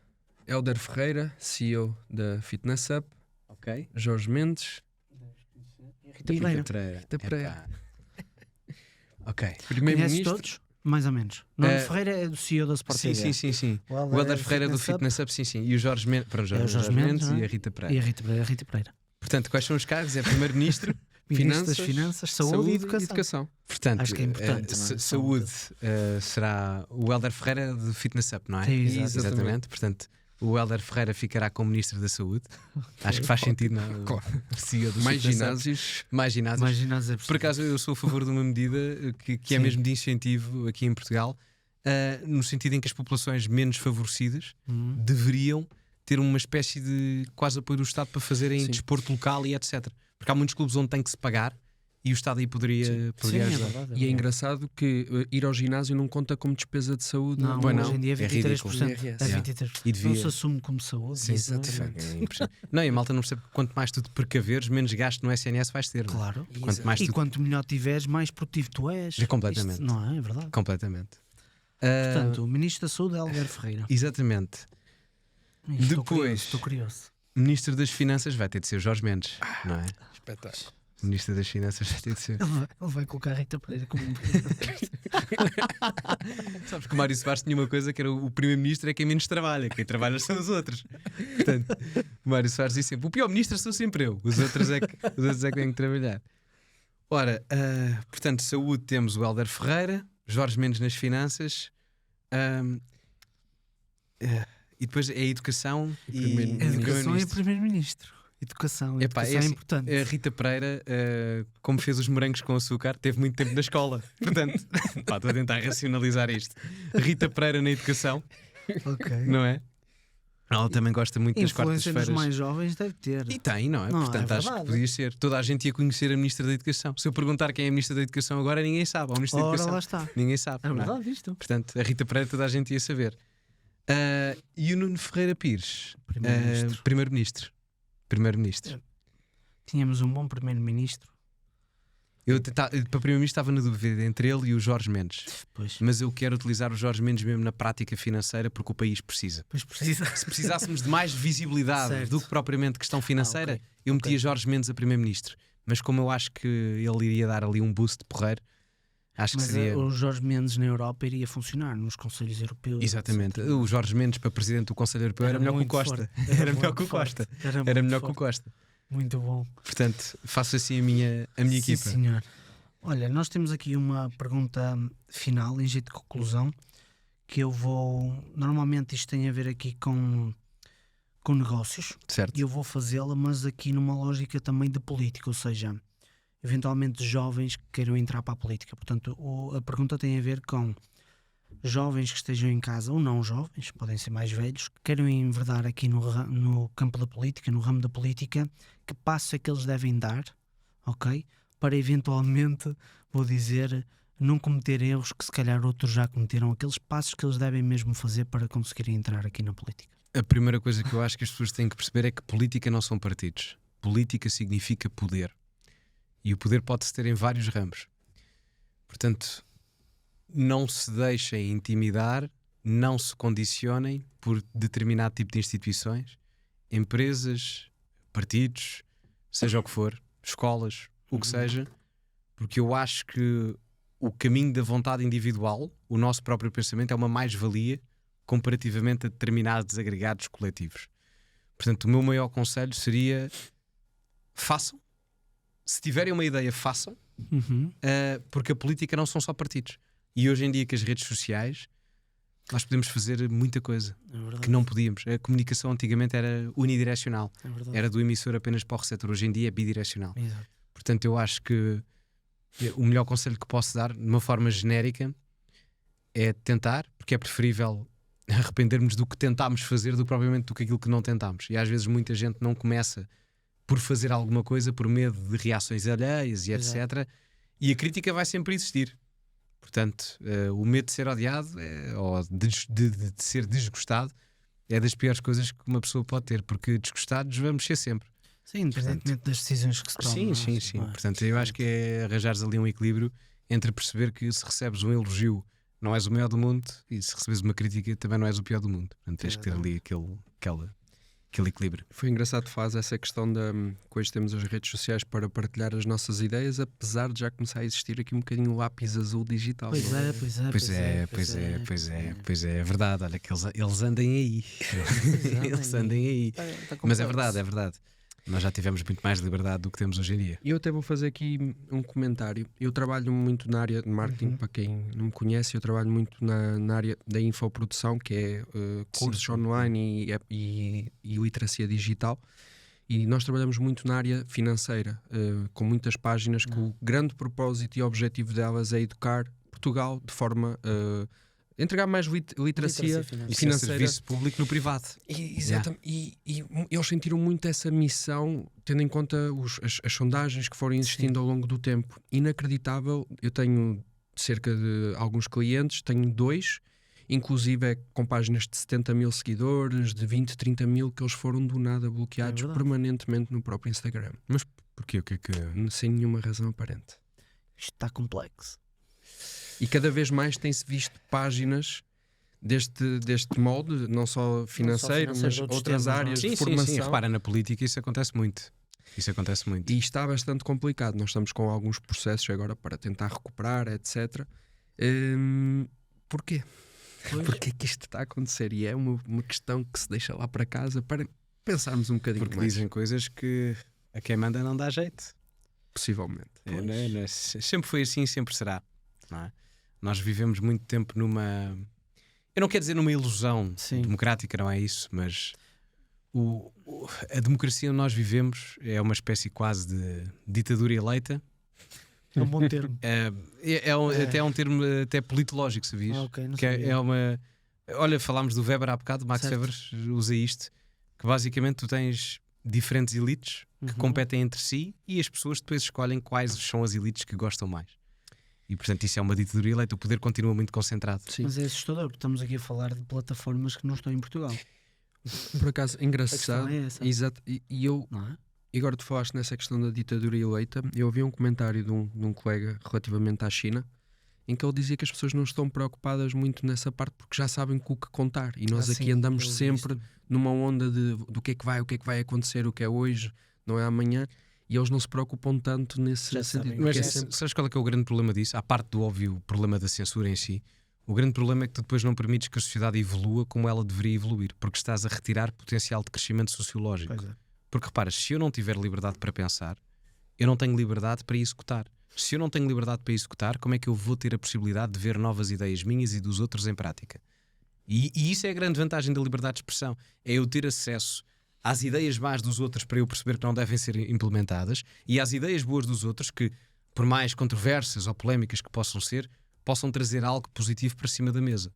Hélder Ferreira, CEO da Fitness Up. Ok. Jorge Mendes. Rita Pereira. Rita Pereira. Ok. Conheces Primeiro-ministro. todos? Mais ou menos. Nuno Eh, Ferreira é do CEO da Sport Sim, TV. sim. O O Hélder é Ferreira do Fitness Up Fitness Up, sim. E o Jorge Mendes, pronto, É o Jorge Mendes, não é? e a Rita E Pereira. a Rita Pereira. Portanto, quais são os cargos? É primeiro-ministro. Ministro das Finanças, Saúde e Educação. Portanto, Acho que é importante, não é? saúde será o Hélder Ferreira do Fitness Up, não é? Sim, exato. Exatamente. Portanto, o Hélder Ferreira ficará como Ministro da Saúde. Acho que faz sentido, não é? Claro. CEO do Mais Fitness Up. ginásios. Mais ginásios. Imagina as Por acaso, eu sou a favor de uma medida que é Sim. mesmo de incentivo aqui em Portugal, no sentido em que as populações menos favorecidas deveriam ter uma espécie de quase apoio do Estado para fazerem Sim. desporto local e etc. Porque há muitos clubes onde tem que se pagar e o Estado aí poderia Sim, é ajudar. verdade. E é engraçado que ir ao ginásio não conta como despesa de saúde. Não, Pois hoje não, em dia é é 23%. ridículo. É Yeah. 23%. E devia. Não se assume como saúde. Sim, Isso de é- facto, é impressionante. Não, e a malta não percebe que quanto mais tu te precaveres, menos gasto no SNS vais ter. não é? Claro. Quanto mais E tu... quanto melhor tiveres, mais produtivo tu és. É completamente. Isto não é verdade. Completamente. Portanto, o Ministro da Saúde é Hélder Ferreira. Exatamente. Estou Depois- curioso, Estou curioso. Ministro das Finanças vai ter de ser o Jorge Mendes, não é? Espetáculo. Ministro das Finanças vai ter de ser. Ele vai colocar a Rita Pereira como um Sabes que o Mário Soares tinha uma coisa que era o primeiro-ministro é quem menos trabalha, quem trabalha são os outros. Portanto, o Mário Soares diz sempre: o pior ministro sou sempre eu, os outros é que têm que trabalhar. Ora, portanto, saúde temos o Hélder Ferreira, Jorge Mendes nas finanças, e depois é a educação e primeiro-ministro. Educação e primeiro-ministro. Primeiro-Ministro. Educação. Epá, Educação é assim, importante. a Rita Pereira, como fez os morangos com açúcar, teve muito tempo na escola. Portanto, pá, estou a tentar racionalizar isto. Rita Pereira na educação, Ok. não é? Ela também gosta muito das Influência nos quartas-feiras. mais jovens deve ter. E tem, não é? Não, Portanto, é acho que verdade. podia ser. Toda a gente ia conhecer a Ministra da Educação. Se eu perguntar quem é a Ministra da Educação agora, ninguém sabe. Ou o Ministro da Ora, Educação. lá está. Ninguém sabe. É não é? verdade, isto. Portanto, a Rita Pereira toda a gente ia saber. E o Nuno Ferreira Pires, Primeiro-Ministro. Primeiro-Ministro. Primeiro-Ministro. Tínhamos um bom Primeiro-Ministro. Para Primeiro-Ministro estava na dúvida entre ele e o Jorge Mendes. Pois. Mas eu quero utilizar o Jorge Mendes mesmo na prática financeira porque o país precisa. Pois precisa. Se precisássemos de mais visibilidade Certo. do que propriamente questão financeira, ok. eu metia Jorge Mendes a Primeiro-Ministro. Mas como eu acho que ele iria dar ali um boost porreiro, acho que Mas seria. o Jorge Mendes na Europa iria funcionar nos Conselhos Europeus. Exatamente. O Jorge Mendes para Presidente do Conselho Europeu era melhor que o muito Costa. forte. Era melhor muito que o Costa. forte. Era muito melhor que o forte. Costa. Muito bom. Portanto, faço assim a minha Sim, equipa. senhor. Olha, nós temos aqui uma pergunta final, em jeito de conclusão, que eu vou... Normalmente isto tem a ver aqui com negócios, Certo. e eu vou fazê-la, mas aqui numa lógica também de política, ou seja, eventualmente jovens que queiram entrar para a política. Portanto, a pergunta tem a ver com jovens que estejam em casa, ou não jovens, podem ser mais velhos, que queiram enverdar aqui no campo da política, no ramo da política, que passos é que eles devem dar, ok? Para eventualmente, vou dizer, não cometer erros que se calhar outros já cometeram, aqueles passos que eles devem mesmo fazer para conseguirem entrar aqui na política. A primeira coisa que eu acho que as pessoas têm que perceber é que política não são partidos. Política significa poder. E o poder pode-se ter em vários ramos. Portanto, não se deixem intimidar, não se condicionem por determinado tipo de instituições, empresas, partidos, seja o que for, escolas, o que seja, porque eu acho que o caminho da vontade individual, o nosso próprio pensamento, é uma mais-valia comparativamente a determinados agregados coletivos. Portanto, o meu maior conselho seria: façam. Se tiverem uma ideia, façam. Porque a política não são só partidos. E hoje em dia, com as redes sociais, nós podemos fazer muita coisa que não podíamos. A comunicação antigamente era unidirecional, era do emissor apenas para o receptor. Hoje em dia é bidirecional. Exato. Portanto, eu acho que o melhor conselho que posso dar, de uma forma genérica, é tentar, porque é preferível arrependermos do que tentámos fazer do que propriamente do que aquilo que não tentámos. E às vezes muita gente não começa por fazer alguma coisa por medo de reações alheias e etc. E a crítica vai sempre existir. Portanto, o medo de ser odiado ou de ser desgostado é das piores coisas que uma pessoa pode ter, porque desgostados vamos ser sempre. Sim, independentemente das decisões que se tomam. Sim. Portanto, eu acho que é arranjares ali um equilíbrio entre perceber que se recebes um elogio não és o maior do mundo, e se recebes uma crítica também não és o pior do mundo. Portanto, tens que ter ali aquele equilíbrio. Foi engraçado que faz essa questão da que hoje temos as redes sociais para partilhar as nossas ideias, apesar de já começar a existir aqui um bocadinho o lápis azul digital. Pois é verdade. Olha que eles andem aí. Eles andem aí. Mas é verdade. Nós já tivemos muito mais liberdade do que temos hoje em dia. E eu até vou fazer aqui um comentário. Eu trabalho muito na área de marketing, para quem não me conhece, eu trabalho muito na área da infoprodução, que é cursos online e literacia digital. E nós trabalhamos muito na área financeira, com muitas páginas que o grande propósito e objetivo delas é educar Portugal de forma entregar mais literacia financeira. Serviço público no privado. Exatamente. E eles sentiram muito essa missão, tendo em conta as sondagens que foram existindo ao longo do tempo. Inacreditável. Eu tenho cerca de alguns clientes, tenho 2, inclusive com páginas de 70 mil seguidores, de 20, 30 mil, que eles foram do nada bloqueados permanentemente no próprio Instagram. Mas porquê? O que é que... Sem nenhuma razão aparente. Isto está complexo. E cada vez mais tem-se visto páginas deste molde, não só financeiro, mas outras áreas de formação. Sim. Repara, na política isso acontece muito. E está bastante complicado. Nós estamos com alguns processos agora para tentar recuperar, etc. Porquê? Porquê que isto está a acontecer? E é uma questão que se deixa lá para casa para pensarmos um bocadinho porque mais. Dizem coisas que a quem manda não dá jeito. Possivelmente. Sempre foi assim, sempre será. Não é? Nós vivemos muito tempo numa... Eu não quero dizer numa ilusão democrática, não é isso, mas a democracia onde nós vivemos é uma espécie quase de ditadura eleita. É um bom termo. Até é um termo até politológico, sabias? Não que sabia. é uma... Olha, falámos do Weber há bocado, Max Weber usa isto, que basicamente tu tens diferentes elites que competem entre si e as pessoas depois escolhem quais são as elites que gostam mais. E portanto isso é uma ditadura eleita, o poder continua muito concentrado. Sim. Mas é assustador, porque estamos aqui a falar de plataformas que não estão em Portugal. Por acaso, engraçado. É essa. Exato. E eu, Não é? e agora tu falaste nessa questão da ditadura eleita, eu ouvi um comentário de um colega relativamente à China, em que ele dizia que as pessoas não estão preocupadas muito nessa parte porque já sabem com o que contar. E nós aqui andamos sempre numa onda do que é que vai acontecer, o que é hoje, não é amanhã. E eles não se preocupam tanto nesse sentido. Mas sabes qual é que é o grande problema disso? À parte do óbvio problema da censura em si, o grande problema é que tu depois não permites que a sociedade evolua como ela deveria evoluir, porque estás a retirar potencial de crescimento sociológico. Porque repara, se eu não tiver liberdade para pensar, eu não tenho liberdade para executar. Se eu não tenho liberdade para executar, como é que eu vou ter a possibilidade de ver novas ideias minhas e dos outros em prática? E isso é a grande vantagem da liberdade de expressão, é eu ter acesso às ideias más dos outros para eu perceber que não devem ser implementadas e às ideias boas dos outros que, por mais controversas ou polémicas que possam ser, possam trazer algo positivo para cima da mesa.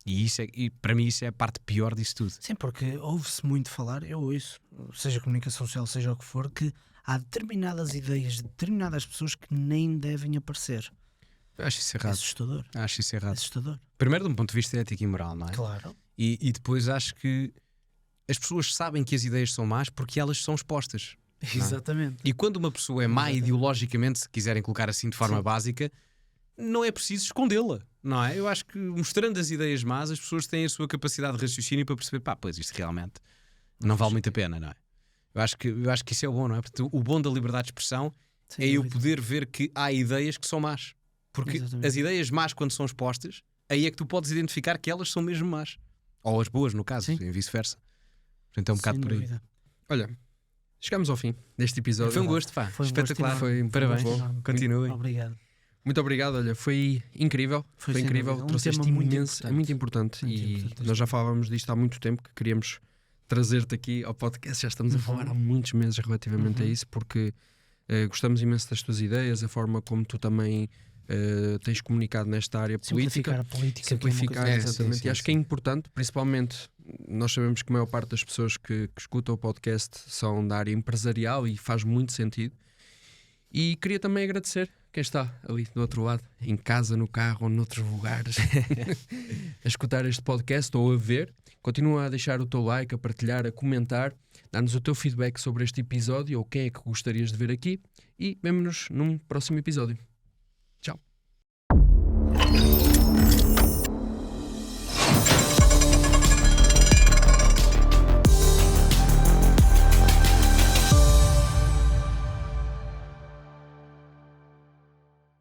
E para mim isso é a parte pior disso tudo. Sim, porque ouve-se muito falar, eu ouço, seja comunicação social, seja o que for, que há determinadas ideias de determinadas pessoas que nem devem aparecer. Acho isso errado. Acho isso assustador. Primeiro, de um ponto de vista ético e moral, não é? Claro. E depois acho que as pessoas sabem que as ideias são más porque elas são expostas. Exatamente. E quando uma pessoa é má ideologicamente, se quiserem colocar assim de forma básica, não é preciso escondê-la. não é? Eu acho que mostrando as ideias más, as pessoas têm a sua capacidade de raciocínio para perceber, pá, pois isto realmente não vale muito a pena, não é? Eu acho que isso é o bom, não é? Porque o bom da liberdade de expressão Sem é eu dúvida. poder ver que há ideias que são más. Porque Exatamente. as ideias más, quando são expostas, aí é que tu podes identificar que elas são mesmo más. Ou as boas, no caso, Sim. e vice-versa. Portanto, é um bocado Sem por aí. dúvida. Olha, chegamos ao fim deste episódio. Foi um gosto, pá. Foi um Espetacular. gosto Foi Parabéns. bom. Enorme. Continuem. Obrigado. Muito obrigado, olha, foi incrível. Foi Foi sem incrível, dúvida. Um trouxeste tema muito imenso, é importante. muito importante. Muito E importante nós já este falávamos disto há muito tempo, que queríamos trazer-te aqui ao podcast. Já estamos a falar há muitos meses relativamente a isso, porque gostamos imenso das tuas ideias, a forma como tu também tens comunicado nesta área política. Simplificar a política. Simplificar, que é uma coisa exatamente. sim, E acho que é importante, principalmente, nós sabemos que a maior parte das pessoas que escutam o podcast são da área empresarial e faz muito sentido. E queria também agradecer quem está ali do outro lado, em casa, no carro ou noutros lugares, a escutar este podcast ou a ver. Continua a deixar o teu like, a partilhar, a comentar, dar-nos o teu feedback sobre este episódio ou quem é que gostarias de ver aqui. E vemo-nos num próximo episódio.